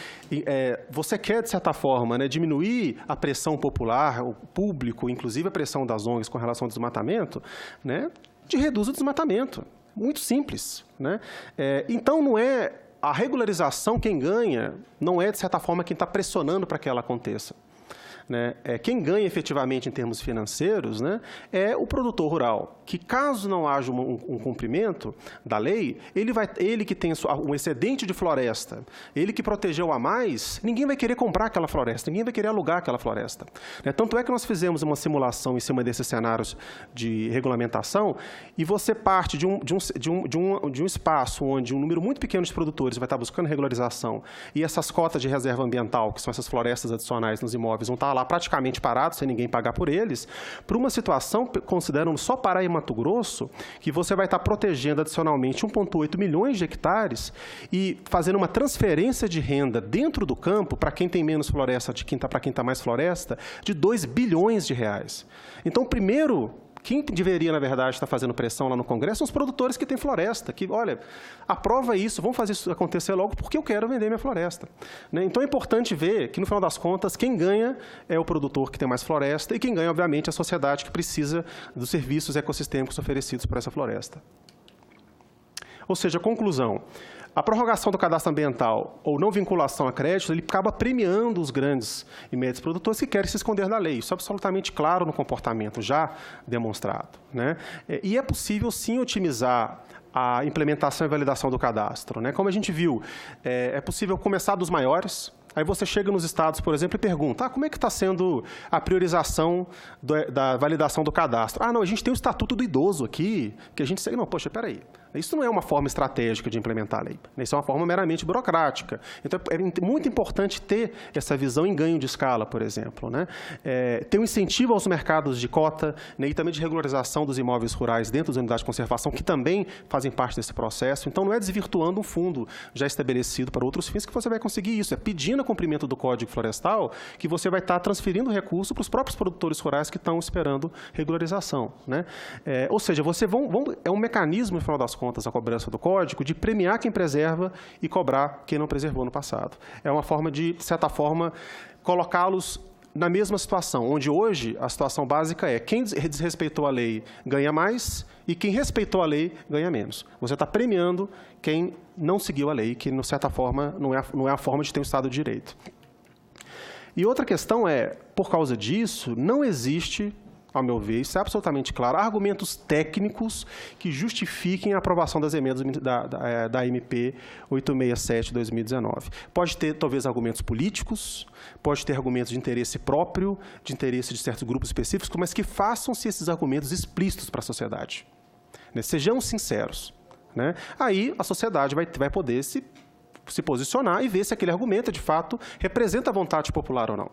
você quer, de certa forma, né, diminuir a pressão popular, o público, inclusive a pressão das ONGs com relação ao desmatamento, né, reduz o desmatamento. Muito simples. Né? Então, não é a regularização quem ganha, não é, de certa forma, quem está pressionando para que ela aconteça. Né? Quem ganha efetivamente em termos financeiros, né, é o produtor rural, que caso não haja um cumprimento da lei, ele que tem um excedente de floresta, ele que protegeu a mais, ninguém vai querer comprar aquela floresta, ninguém vai querer alugar aquela floresta. Né? Tanto é que nós fizemos uma simulação em cima desses cenários de regulamentação e você parte de um espaço onde um número muito pequeno de produtores vai estar buscando regularização e essas cotas de reserva ambiental, que são essas florestas adicionais nos imóveis, vão estar lá lá praticamente parados, sem ninguém pagar por eles, para uma situação, considerando só Pará e Mato Grosso, que você vai estar protegendo adicionalmente 1,8 milhões de hectares e fazendo uma transferência de renda dentro do campo, para quem tem menos floresta, para quem está mais floresta, de 2 bilhões de reais. Então, primeiro, quem deveria, na verdade, estar fazendo pressão lá no Congresso são os produtores que têm floresta, que, olha, aprova isso, vamos fazer isso acontecer logo porque eu quero vender minha floresta. Né? Então, é importante ver que, no final das contas, quem ganha é o produtor que tem mais floresta e quem ganha, obviamente, é a sociedade que precisa dos serviços ecossistêmicos oferecidos por essa floresta. Ou seja, conclusão. A prorrogação do cadastro ambiental ou não vinculação a crédito, ele acaba premiando os grandes e médios produtores que querem se esconder da lei. Isso é absolutamente claro no comportamento já demonstrado. Né? E é possível, sim, otimizar a implementação e validação do cadastro. Né? Como a gente viu, é possível começar dos maiores. Aí você chega nos estados, por exemplo, e pergunta, como é que está sendo a priorização da validação do cadastro? Não, a gente tem o Estatuto do Idoso aqui, que a gente segue. Não, poxa, peraí. Isso não é uma forma estratégica de implementar a lei. Isso é uma forma meramente burocrática. Então, é muito importante ter essa visão em ganho de escala, por exemplo. Né? Ter um incentivo aos mercados de cota, né, e também de regularização dos imóveis rurais dentro das unidades de conservação, que também fazem parte desse processo. Então, não é desvirtuando um fundo já estabelecido para outros fins que você vai conseguir isso. É pedindo o cumprimento do Código Florestal que você vai estar transferindo recurso para os próprios produtores rurais que estão esperando regularização. Né? Ou seja, é um mecanismo, no final das contas, a cobrança do Código, de premiar quem preserva e cobrar quem não preservou no passado. É uma forma de certa forma, colocá-los na mesma situação, onde hoje a situação básica é quem desrespeitou a lei ganha mais e quem respeitou a lei ganha menos. Você está premiando quem não seguiu a lei, que, de certa forma, não é a forma de ter um Estado de Direito. E outra questão é, por causa disso, não existe, ao meu ver, isso é absolutamente claro, argumentos técnicos que justifiquem a aprovação das emendas da MP 867 de 2019. Pode ter, talvez, argumentos políticos, pode ter argumentos de interesse próprio, de interesse de certos grupos específicos, mas que façam-se esses argumentos explícitos para a sociedade. Né? Sejamos sinceros. Né? Aí a sociedade vai poder se posicionar e ver se aquele argumento, de fato, representa a vontade popular ou não.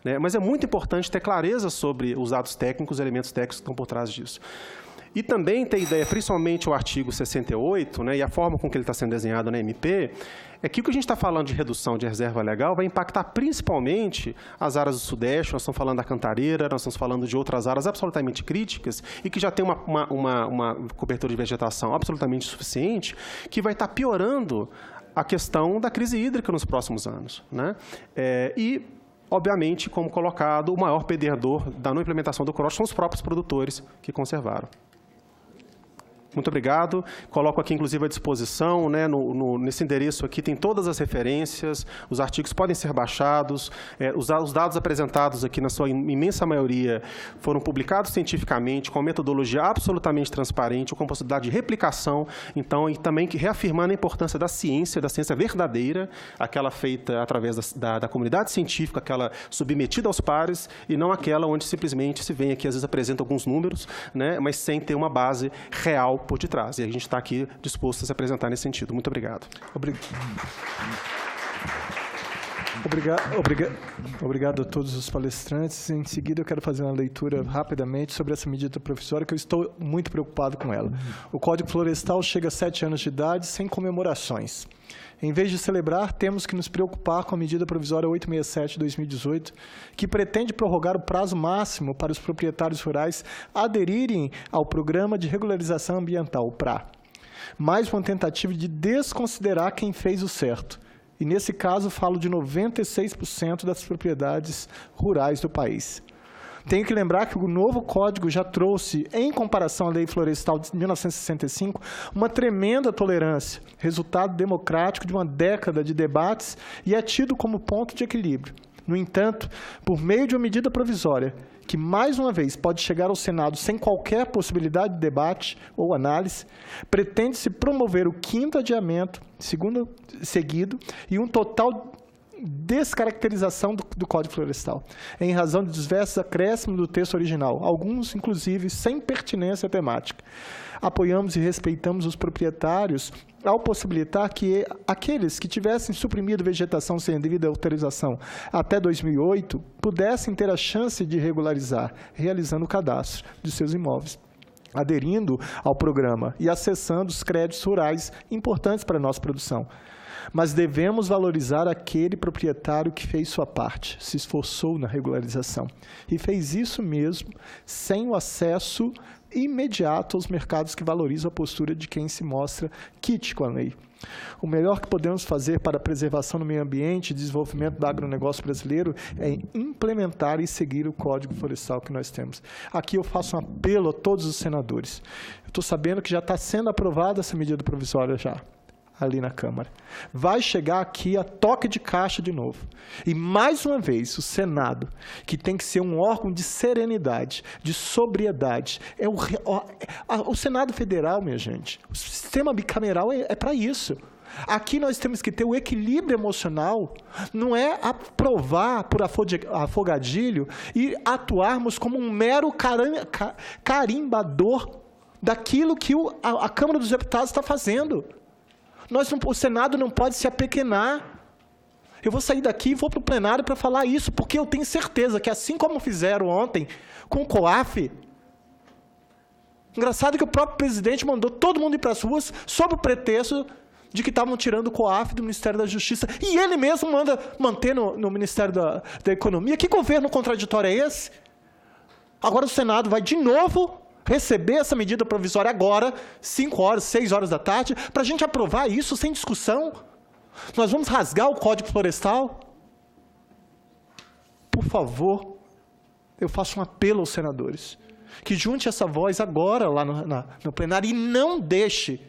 Né? Mas é muito importante ter clareza sobre os dados técnicos, os elementos técnicos que estão por trás disso. E também ter ideia, principalmente o artigo 68, né, e a forma com que ele está sendo desenhado na MP, é que o que a gente está falando de redução de reserva legal vai impactar principalmente as áreas do Sudeste. Nós estamos falando da Cantareira, nós estamos falando de outras áreas absolutamente críticas e que já tem uma cobertura de vegetação absolutamente suficiente, que vai estar piorando a questão da crise hídrica nos próximos anos. Né? E, obviamente, como colocado, o maior perdedor da não implementação do CROSS são os próprios produtores que conservaram. Muito obrigado. Coloco aqui, inclusive, à disposição, né, nesse endereço aqui, tem todas as referências, os artigos podem ser baixados, os dados apresentados aqui, na sua imensa maioria, foram publicados cientificamente, com metodologia absolutamente transparente, com possibilidade de replicação, então, e também reafirmando a importância da ciência verdadeira, aquela feita através da comunidade científica, aquela submetida aos pares, e não aquela onde simplesmente se vem aqui, às vezes apresenta alguns números, né, mas sem ter uma base real por detrás. E a gente está aqui disposto a se apresentar nesse sentido. Muito obrigado. Obrigado a todos os palestrantes. Em seguida, eu quero fazer uma leitura rapidamente sobre essa medida provisória, que eu estou muito preocupado com ela. O Código Florestal chega a 7 anos de idade sem comemorações. Em vez de celebrar, temos que nos preocupar com a medida provisória 867 de 2018, que pretende prorrogar o prazo máximo para os proprietários rurais aderirem ao Programa de Regularização Ambiental, o PRA. Mais uma tentativa de desconsiderar quem fez o certo. E, nesse caso, falo de 96% das propriedades rurais do país. Tenho que lembrar que o novo Código já trouxe, em comparação à Lei Florestal de 1965, uma tremenda tolerância, resultado democrático de uma década de debates e é tido como ponto de equilíbrio. No entanto, por meio de uma medida provisória, que mais uma vez pode chegar ao Senado sem qualquer possibilidade de debate ou análise, pretende-se promover o 5º adiamento seguido e um total descaracterização do Código Florestal, em razão de diversos acréscimos do texto original, alguns, inclusive, sem pertinência temática. Apoiamos e respeitamos os proprietários ao possibilitar que aqueles que tivessem suprimido vegetação sem devida autorização até 2008 pudessem ter a chance de regularizar, realizando o cadastro de seus imóveis, aderindo ao programa e acessando os créditos rurais importantes para a nossa produção. Mas devemos valorizar aquele proprietário que fez sua parte, se esforçou na regularização e fez isso mesmo sem o acesso imediato aos mercados que valorizam a postura de quem se mostra quite com a lei. O melhor que podemos fazer para a preservação do meio ambiente e desenvolvimento do agronegócio brasileiro é implementar e seguir o Código Florestal que nós temos. Aqui eu faço um apelo a todos os senadores. Eu estou sabendo que já está sendo aprovada essa medida provisória já, ali na Câmara. Vai chegar aqui a toque de caixa de novo. E, mais uma vez, o Senado, que tem que ser um órgão de serenidade, de sobriedade. O Senado Federal, minha gente, o sistema bicameral é para isso. Aqui nós temos que ter o equilíbrio emocional, não é aprovar por afogadilho e atuarmos como um mero carimbador daquilo que a Câmara dos Deputados está fazendo. O Senado não pode se apequenar. Eu vou sair daqui e vou para o plenário para falar isso, porque eu tenho certeza que, assim como fizeram ontem com o COAF, engraçado que o próprio presidente mandou todo mundo ir para as ruas sob o pretexto de que estavam tirando o COAF do Ministério da Justiça. E ele mesmo manda manter no Ministério da Economia. Que governo contraditório é esse? Agora o Senado vai de novo receber essa medida provisória agora, 5 horas, 6 horas da tarde, para a gente aprovar isso sem discussão. Nós vamos rasgar o Código Florestal? Por favor, eu faço um apelo aos senadores, que junte essa voz agora lá no plenário e não deixe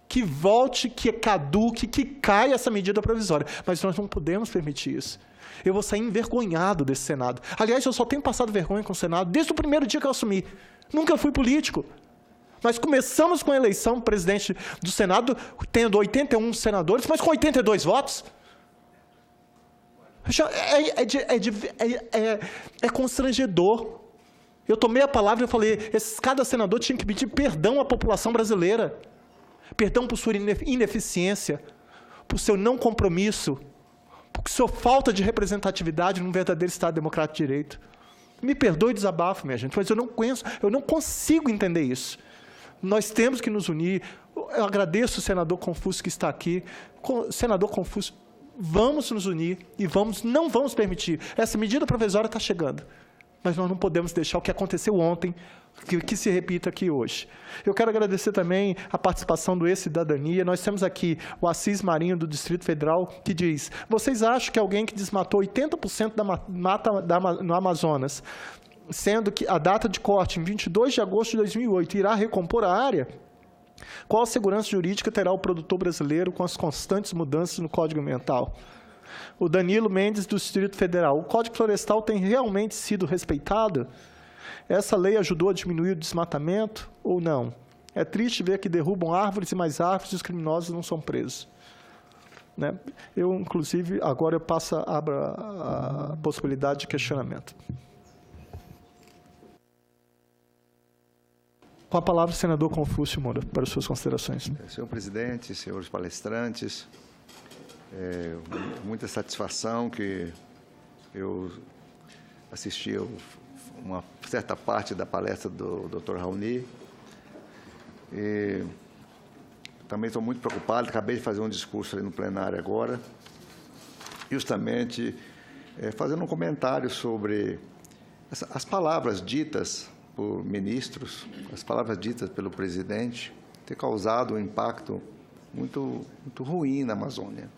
que volte, que caduque, que caia essa medida provisória. Mas nós não podemos permitir isso. Eu vou sair envergonhado desse Senado. Aliás, eu só tenho passado vergonha com o Senado desde o primeiro dia que eu assumi. Nunca fui político. Nós começamos com a eleição do presidente do Senado, tendo 81 senadores, mas com 82 votos. É constrangedor. Eu tomei a palavra e falei, cada senador tinha que pedir perdão à população brasileira. Perdão por sua ineficiência, por seu não compromisso, por sua falta de representatividade num verdadeiro Estado democrático de direito. Me perdoe o desabafo, minha gente, mas eu não consigo entender isso. Nós temos que nos unir. Eu agradeço o senador Confúcio que está aqui. Senador Confúcio, vamos nos unir e não vamos permitir. Essa medida provisória está chegando, mas nós não podemos deixar o que aconteceu ontem que se repita aqui hoje. Eu quero agradecer também a participação do E-Cidadania. Nós temos aqui o Assis Marinho, do Distrito Federal, que diz: vocês acham que alguém que desmatou 80% da mata no Amazonas, sendo que a data de corte em 22 de agosto de 2008 irá recompor a área? Qual a segurança jurídica terá o produtor brasileiro com as constantes mudanças no Código Ambiental? O Danilo Mendes, do Distrito Federal: o Código Florestal tem realmente sido respeitado? Essa lei ajudou a diminuir o desmatamento ou não? É triste ver que derrubam árvores e mais árvores e os criminosos não são presos. Né? Eu, inclusive, agora eu passo a possibilidade de questionamento. Com a palavra, o senador Confúcio Moura, para as suas considerações. Senhor presidente, senhores palestrantes, muita satisfação que eu assisti uma certa parte da palestra do Dr. Raoni. E também estou muito preocupado, acabei de fazer um discurso ali no plenário agora, justamente fazendo um comentário sobre as palavras ditas por ministros, as palavras ditas pelo presidente, ter causado um impacto muito ruim na Amazônia.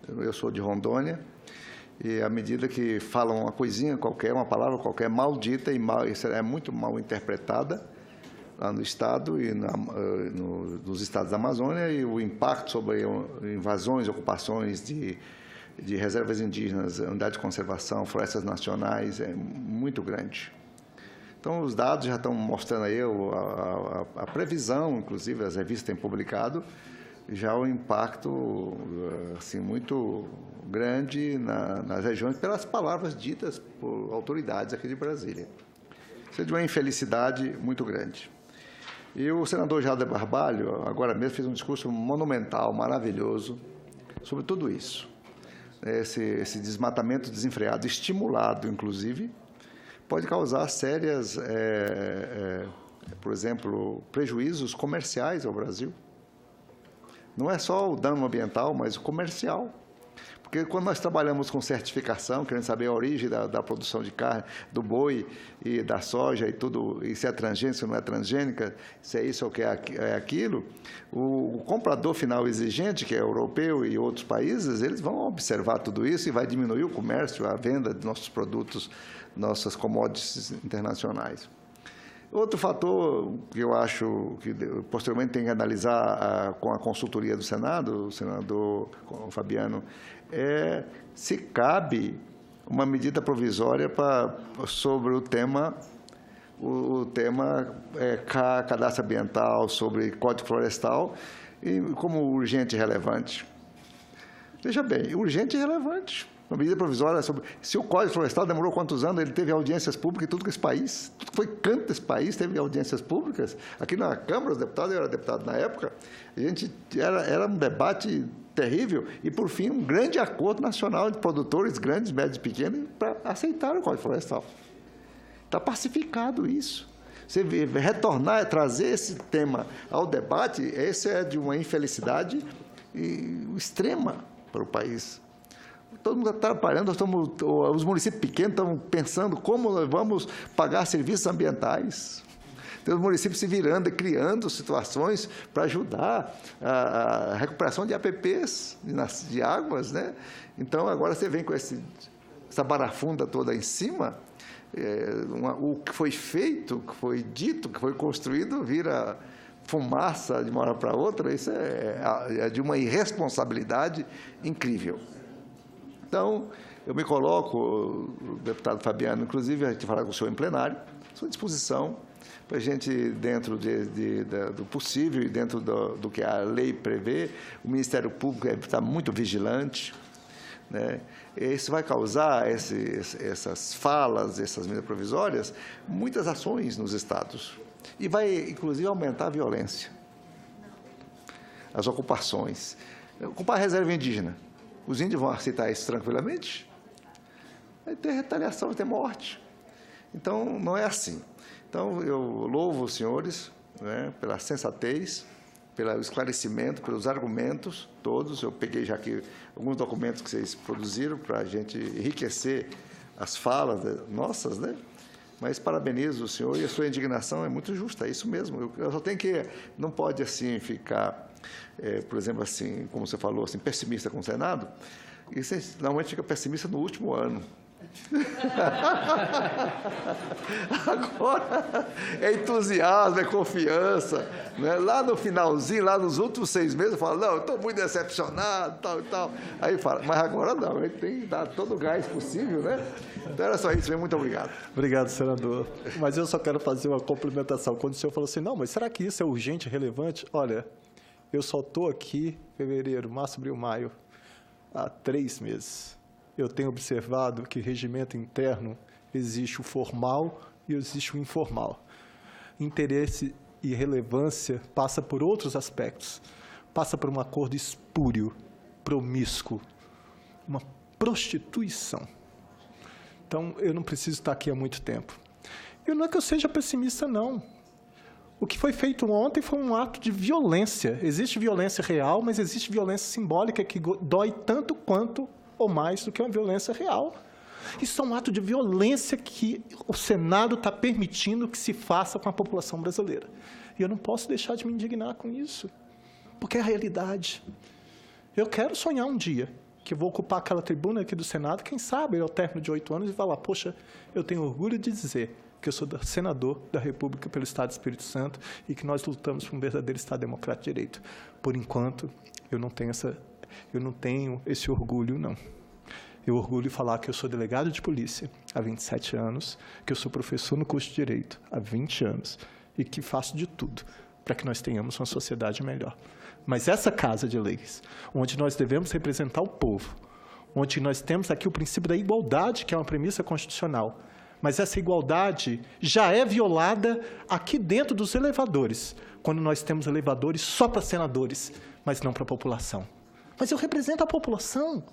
Eu sou de Rondônia, e à medida que falam uma coisinha qualquer, uma palavra qualquer, maldita e é muito mal interpretada lá no Estado e nos estados da Amazônia, e o impacto sobre invasões, ocupações de reservas indígenas, unidades de conservação, florestas nacionais, é muito grande. Então, os dados já estão mostrando aí a previsão, inclusive, as revistas têm publicado, já o impacto assim, muito grande nas regiões pelas palavras ditas por autoridades aqui de Brasília. Isso é de uma infelicidade muito grande. E o senador Jader Barbalho, agora mesmo, fez um discurso monumental, maravilhoso, sobre tudo isso. Esse desmatamento desenfreado, estimulado, inclusive, pode causar sérias, por exemplo, prejuízos comerciais ao Brasil. Não é só o dano ambiental, mas o comercial. Porque quando nós trabalhamos com certificação, querendo saber a origem da produção de carne, do boi e da soja e tudo, e se é transgênica, se não é transgênica, se é isso ou que é aquilo, o comprador final exigente, que é europeu e outros países, eles vão observar tudo isso e vai diminuir o comércio, a venda de nossos produtos, nossas commodities internacionais. Outro fator que eu acho que posteriormente tem que analisar com a consultoria do Senado, o senador Fabiano, é se cabe uma medida provisória sobre o tema cadastro ambiental, sobre Código Florestal, e como urgente e relevante. Veja bem, urgente e relevante. Uma medida provisória sobre... Se o Código Florestal demorou quantos anos, ele teve audiências públicas em tudo que esse país, tudo que foi canto desse país, teve audiências públicas. Aqui na Câmara, os deputados, eu era deputado na época, era um debate terrível e, por fim, um grande acordo nacional de produtores grandes, médios e pequenos para aceitar o Código Florestal. Está pacificado isso. Você retornar, trazer esse tema ao debate, esse é de uma infelicidade extrema para o país. Todo mundo está trabalhando, os municípios pequenos estão pensando como nós vamos pagar serviços ambientais. Tem os municípios se virando e criando situações para ajudar a recuperação de APPs, de águas, né? Então, agora você vem com essa barafunda toda em cima, o que foi feito, que foi dito, que foi construído, vira fumaça de uma hora para outra. Isso é de uma irresponsabilidade incrível. Então, eu me coloco, deputado Fabiano, inclusive, a gente falar com o senhor em plenário, à sua disposição, para a gente, dentro do possível e dentro do que a lei prevê, o Ministério Público está muito vigilante, né? Isso vai causar, essas falas, essas medidas provisórias, muitas ações nos estados. E vai, inclusive, aumentar a violência, as ocupações. Ocupar a reserva indígena. Os índios vão aceitar isso tranquilamente? Vai ter retaliação, vai ter morte. Então, não é assim. Então, eu louvo os senhores, né, pela sensatez, pelo esclarecimento, pelos argumentos todos. Eu peguei já aqui alguns documentos que vocês produziram para a gente enriquecer as falas nossas, né? Mas parabenizo o senhor e a sua indignação é muito justa, é isso mesmo. Eu só tenho que... Não pode, assim, ficar... por exemplo, assim, como você falou, assim, pessimista com o Senado, e você normalmente fica pessimista no último ano. Agora é entusiasmo, é confiança, né? Lá no finalzinho, lá nos últimos 6 meses, eu falo, não, eu estou muito decepcionado, tal e tal. Aí fala, mas agora não, a gente tem que dar todo o gás possível, né? Então era só isso, muito obrigado. Obrigado, senador. Mas eu só quero fazer uma complementação. Quando o senhor falou assim, não, mas será que isso é urgente e relevante? Olha, eu só estou aqui, fevereiro, março, abril, maio, há 3 meses. Eu tenho observado que regimento interno existe o formal e existe o informal. Interesse e relevância passa por outros aspectos. Passa por um acordo espúrio, promíscuo, uma prostituição. Então, eu não preciso estar aqui há muito tempo. E não é que eu seja pessimista, não. O que foi feito ontem foi um ato de violência. Existe violência real, mas existe violência simbólica que dói tanto quanto ou mais do que uma violência real. Isso é um ato de violência que o Senado está permitindo que se faça com a população brasileira. E eu não posso deixar de me indignar com isso, porque é a realidade. Eu quero sonhar um dia que eu vou ocupar aquela tribuna aqui do Senado, quem sabe, ao término de 8 anos, e falar, poxa, eu tenho orgulho de dizer que eu sou senador da República pelo Estado do Espírito Santo e que nós lutamos por um verdadeiro Estado democrático de direito. Por enquanto, eu não tenho esse orgulho, não. Eu orgulho em falar que eu sou delegado de polícia há 27 anos, que eu sou professor no curso de Direito há 20 anos e que faço de tudo para que nós tenhamos uma sociedade melhor. Mas essa Casa de Leis, onde nós devemos representar o povo, onde nós temos aqui o princípio da igualdade, que é uma premissa constitucional, Mas essa igualdade já é violada aqui dentro dos elevadores, quando nós temos elevadores só para senadores, mas não para a população. Mas eu represento a população,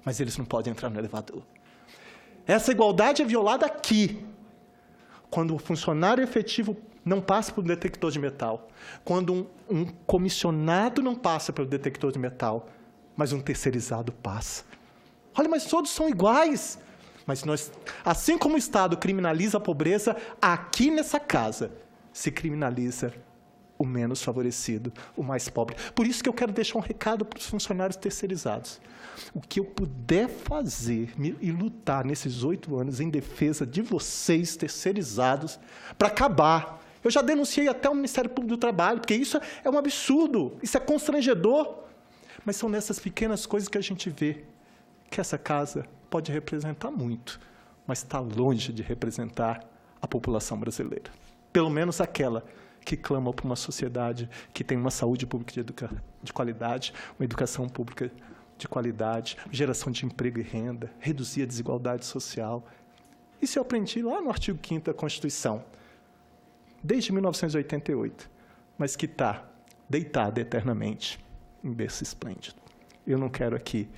mas eles não podem entrar no elevador. Essa igualdade é violada aqui, quando o funcionário efetivo não passa por um detector de metal, quando um comissionado não passa pelo detector de metal, mas um terceirizado passa. Olha, mas todos são iguais. Mas nós, assim como o Estado criminaliza a pobreza, aqui nessa casa se criminaliza o menos favorecido, o mais pobre. Por isso que eu quero deixar um recado para os funcionários terceirizados. O que eu puder fazer e lutar nesses 8 anos em defesa de vocês terceirizados para acabar. Eu já denunciei até o Ministério Público do Trabalho, porque isso é um absurdo, isso é constrangedor. Mas são nessas pequenas coisas que a gente vê que essa casa pode representar muito, mas está longe de representar a população brasileira. Pelo menos aquela que clama por uma sociedade que tem uma saúde pública de qualidade, uma educação pública de qualidade, geração de emprego e renda, reduzir a desigualdade social. Isso eu aprendi lá no artigo 5º da Constituição, desde 1988, mas que está deitada eternamente em berço esplêndido. Eu não quero aqui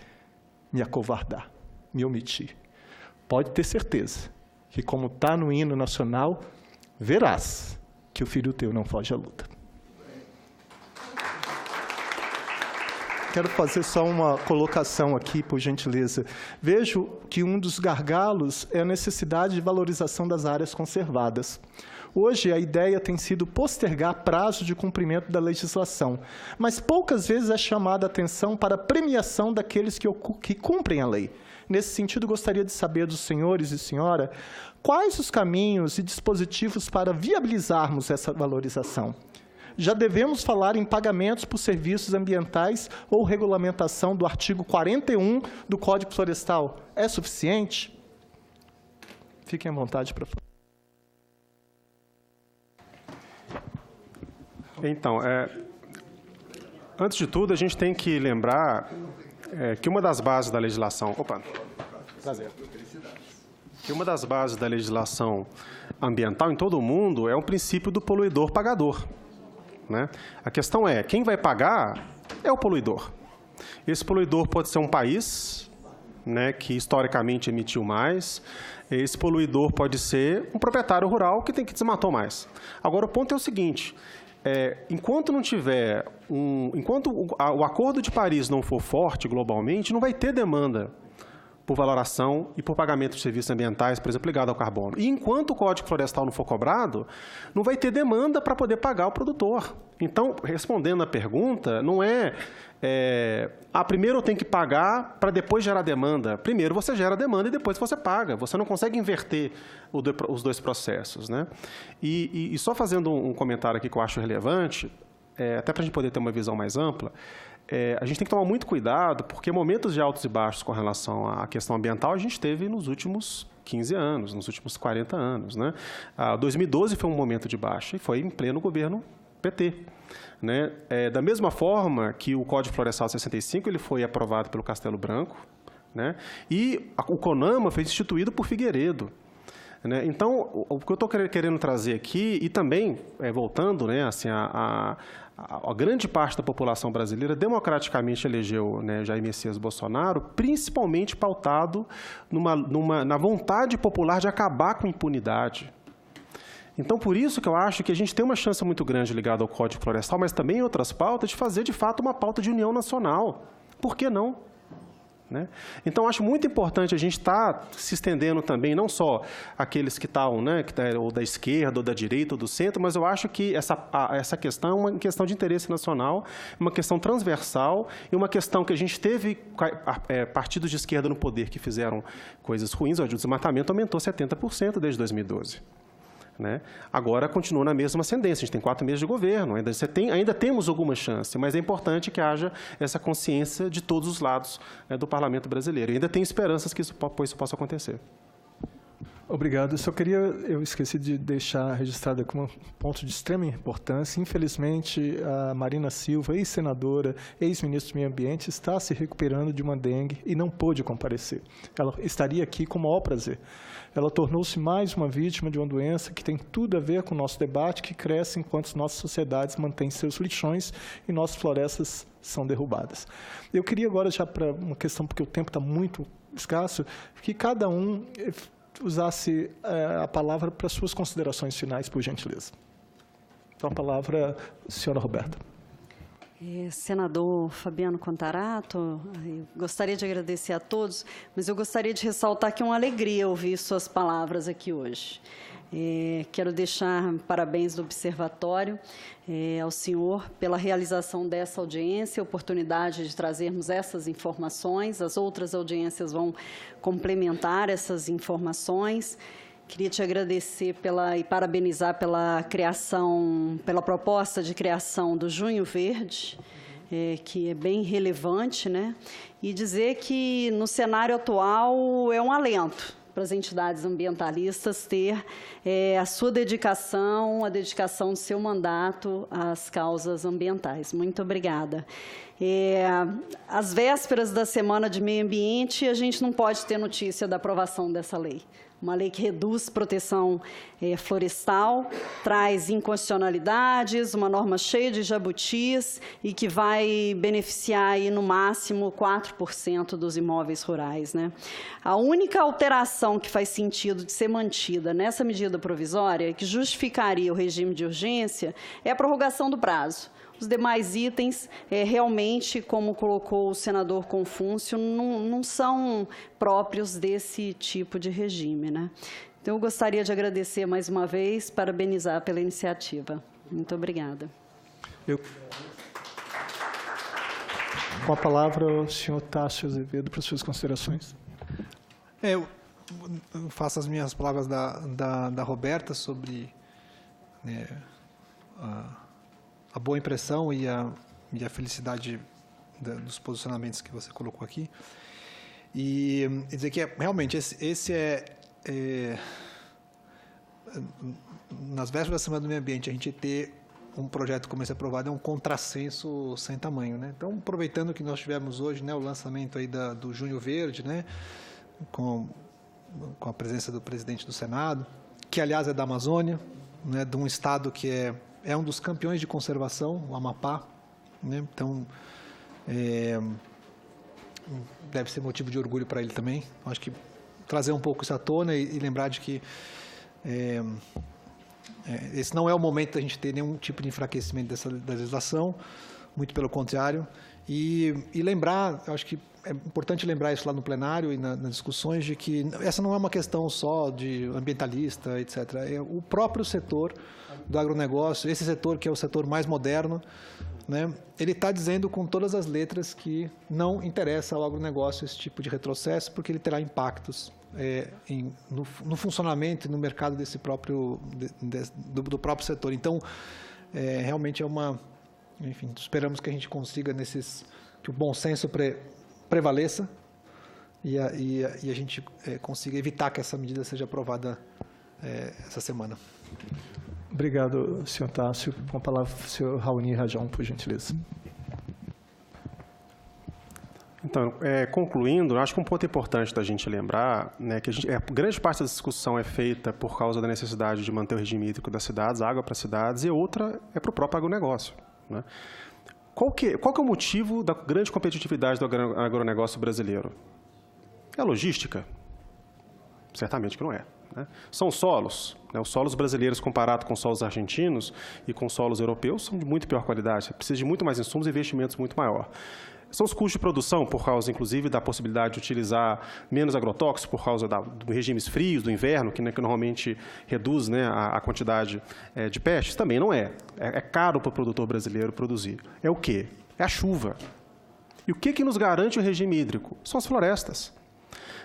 me acovardar, me omitir. Pode ter certeza que, como está no hino nacional, verás que o filho teu não foge à luta. Quero fazer só uma colocação aqui, por gentileza. Vejo que um dos gargalos é a necessidade de valorização das áreas conservadas. Hoje, a ideia tem sido postergar prazo de cumprimento da legislação, mas poucas vezes é chamada a atenção para a premiação daqueles que cumprem a lei. Nesse sentido, gostaria de saber dos senhores e senhora quais os caminhos e dispositivos para viabilizarmos essa valorização. Já devemos falar em pagamentos por serviços ambientais ou regulamentação do artigo 41 do Código Florestal. É suficiente? Fiquem à vontade para falar. Então, antes de tudo, a gente tem que lembrar que uma das bases da legislação... Opa, prazer. Que uma das bases da legislação ambiental em todo o mundo é o princípio do poluidor-pagador. Né? A questão é, quem vai pagar é o poluidor. Esse poluidor pode ser um país, né, que historicamente emitiu mais. Esse poluidor pode ser um proprietário rural que desmatou mais. Agora, o ponto é o seguinte... enquanto não tiver enquanto o Acordo de Paris não for forte globalmente, não vai ter demanda por valoração e por pagamento de serviços ambientais, por exemplo, ligado ao carbono. E enquanto o Código Florestal não for cobrado, não vai ter demanda para poder pagar o produtor. Então, respondendo à pergunta, não primeiro eu tenho que pagar para depois gerar demanda. Primeiro você gera demanda e depois você paga. Você não consegue inverter os dois processos. Né? E só fazendo um comentário aqui que eu acho relevante, até para a gente poder ter uma visão mais ampla, a gente tem que tomar muito cuidado, porque momentos de altos e baixos com relação à questão ambiental a gente teve nos últimos 15 anos, nos últimos 40 anos. Né? 2012 foi um momento de baixa e foi em pleno governo PT. Né? Da mesma forma que o Código Florestal 65 ele foi aprovado pelo Castelo Branco, né? E o CONAMA foi instituído por Figueiredo. Né? Então, o que eu estou querendo trazer aqui, e também, voltando, né, assim, a grande parte da população brasileira democraticamente elegeu, né, Jair Messias Bolsonaro, principalmente pautado na vontade popular de acabar com a impunidade. Então, por isso que eu acho que a gente tem uma chance muito grande ligada ao Código Florestal, mas também em outras pautas, de fazer, de fato, uma pauta de união nacional. Por que não? Né? Então, acho muito importante a gente estar se estendendo também, não só aqueles que estão, né, ou da esquerda, ou da direita, ou do centro, mas eu acho que essa questão é uma questão de interesse nacional, uma questão transversal e uma questão que a gente teve partidos de esquerda no poder que fizeram coisas ruins. O desmatamento aumentou 70% desde 2012. Né? Agora continua na mesma ascendência, a gente tem 4 meses de governo, ainda temos alguma chance, mas é importante que haja essa consciência de todos os lados, né, do parlamento brasileiro. E ainda tenho esperanças que isso possa acontecer. Obrigado. Eu esqueci de deixar registrado aqui um ponto de extrema importância. Infelizmente, a Marina Silva, ex-senadora, ex-ministra do Meio Ambiente, está se recuperando de uma dengue e não pôde comparecer. Ela estaria aqui com o maior prazer. Ela tornou-se mais uma vítima de uma doença que tem tudo a ver com o nosso debate, que cresce enquanto nossas sociedades mantêm seus lixões e nossas florestas são derrubadas. Eu queria agora, já para uma questão, porque o tempo está muito escasso, que cada um usasse a palavra para suas considerações finais, por gentileza. Então, a palavra, senhora Roberta. Senador Fabiano Contarato, eu gostaria de agradecer a todos, mas eu gostaria de ressaltar que é uma alegria ouvir suas palavras aqui hoje. Quero deixar parabéns do Observatório ao senhor pela realização dessa audiência, a oportunidade de trazermos essas informações. As outras audiências vão complementar essas informações. Queria te agradecer e parabenizar pela proposta de criação do Junho Verde, que é bem relevante, né? E dizer que no cenário atual é um alento para as entidades ambientalistas ter a sua dedicação, a dedicação do seu mandato às causas ambientais. Muito obrigada. Às vésperas da Semana de Meio Ambiente, a gente não pode ter notícia da aprovação dessa lei. Uma lei que reduz proteção florestal, traz inconstitucionalidades, uma norma cheia de jabutis e que vai beneficiar aí, no máximo 4% dos imóveis rurais, né? A única alteração que faz sentido de ser mantida nessa medida provisória, que justificaria o regime de urgência, é a prorrogação do prazo. Os demais itens, realmente, como colocou o senador Confúcio, não são próprios desse tipo de regime, né? Então, eu gostaria de agradecer mais uma vez, parabenizar pela iniciativa. Muito obrigada. Com a palavra, o senhor Tássio Azevedo, para suas considerações. Eu faço as minhas palavras da Roberta sobre a boa impressão e a felicidade dos posicionamentos que você colocou aqui. E dizer que, realmente, esse nas vésperas da Semana do Meio Ambiente, a gente ter um projeto como esse aprovado é um contrassenso sem tamanho, né? Então, aproveitando que nós tivemos hoje, né, o lançamento aí do Junho Verde, né, com a presença do presidente do Senado, que, aliás, é da Amazônia, né, de um estado que é um dos campeões de conservação, o Amapá, né? Então, deve ser motivo de orgulho para ele também. Acho que trazer um pouco isso à tona e lembrar de que esse não é o momento da gente ter nenhum tipo de enfraquecimento da legislação, muito pelo contrário. E lembrar, eu acho que é importante lembrar isso lá no plenário e nas discussões, de que essa não é uma questão só de ambientalista, etc. É o próprio setor do agronegócio, esse setor que é o setor mais moderno, né, ele está dizendo com todas as letras que não interessa ao agronegócio esse tipo de retrocesso, porque ele terá impactos no funcionamento e no mercado desse próprio, do próprio setor. Então, realmente enfim, esperamos que a gente consiga que o bom senso prevaleça e a gente consiga evitar que essa medida seja aprovada essa semana. Obrigado, senhor Tássio. Com a palavra, o senhor Raoni Rajão, por gentileza. Então, concluindo, acho que um ponto importante da gente lembrar, né, que grande parte da discussão é feita por causa da necessidade de manter o regime hídrico das cidades, água para as cidades, e outra é para o próprio agronegócio, né? Qual que é o motivo da grande competitividade do agronegócio brasileiro? É a logística? Certamente que não é, né? São os solos, né? Os solos brasileiros, comparado com os solos argentinos e com os solos europeus, são de muito pior qualidade. Você precisa de muito mais insumos e investimentos muito maior. São os custos de produção, por causa, inclusive, da possibilidade de utilizar menos agrotóxicos, por causa dos regimes frios do inverno, que normalmente reduz, né, a quantidade de pestes. Também não é. É caro para o produtor brasileiro produzir. É o quê? É a chuva. E o que nos garante o regime hídrico? São as florestas.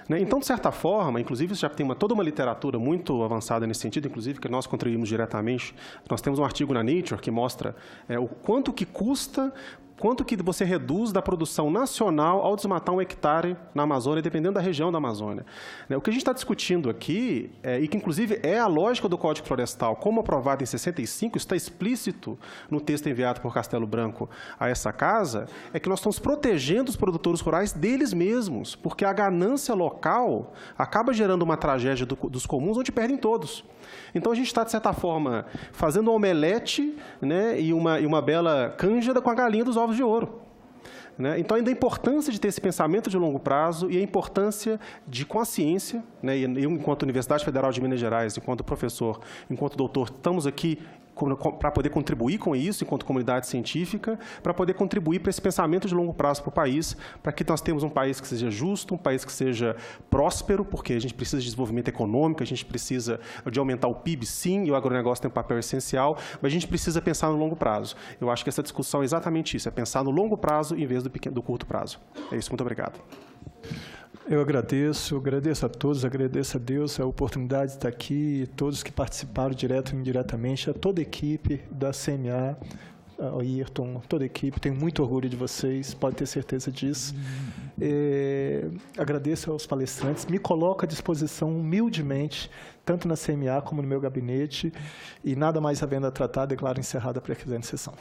Então, de certa forma, inclusive, já tem toda uma literatura muito avançada nesse sentido, inclusive, que nós contribuímos diretamente. Nós temos um artigo na Nature que mostra o quanto que custa quanto que você reduz da produção nacional ao desmatar 1 hectare na Amazônia, dependendo da região da Amazônia. O que a gente está discutindo aqui, e que inclusive é a lógica do Código Florestal, como aprovado em 65, está explícito no texto enviado por Castelo Branco a essa casa, é que nós estamos protegendo os produtores rurais deles mesmos, porque a ganância local acaba gerando uma tragédia dos comuns onde perdem todos. Então, a gente está, de certa forma, fazendo um omelete, né, e uma bela cândida com a galinha dos ovos de ouro. Né? Então, ainda a importância de ter esse pensamento de longo prazo e a importância de, com a ciência, né, e eu, enquanto Universidade Federal de Minas Gerais, enquanto professor, enquanto doutor, estamos aqui para poder contribuir com isso, enquanto comunidade científica, para poder contribuir para esse pensamento de longo prazo para o país, para que nós tenhamos um país que seja justo, um país que seja próspero, porque a gente precisa de desenvolvimento econômico, a gente precisa de aumentar o PIB, sim, e o agronegócio tem um papel essencial, mas a gente precisa pensar no longo prazo. Eu acho que essa discussão é exatamente isso, é pensar no longo prazo em vez do curto prazo. É isso, muito obrigado. Eu agradeço a todos, agradeço a Deus a oportunidade de estar aqui, todos que participaram direto e indiretamente, a toda a equipe da CMA, ao Ayrton, toda a equipe, tenho muito orgulho de vocês, pode ter certeza disso. Agradeço aos palestrantes, me coloco à disposição humildemente, tanto na CMA como no meu gabinete, e nada mais havendo a tratar, declaro encerrada a presente sessão.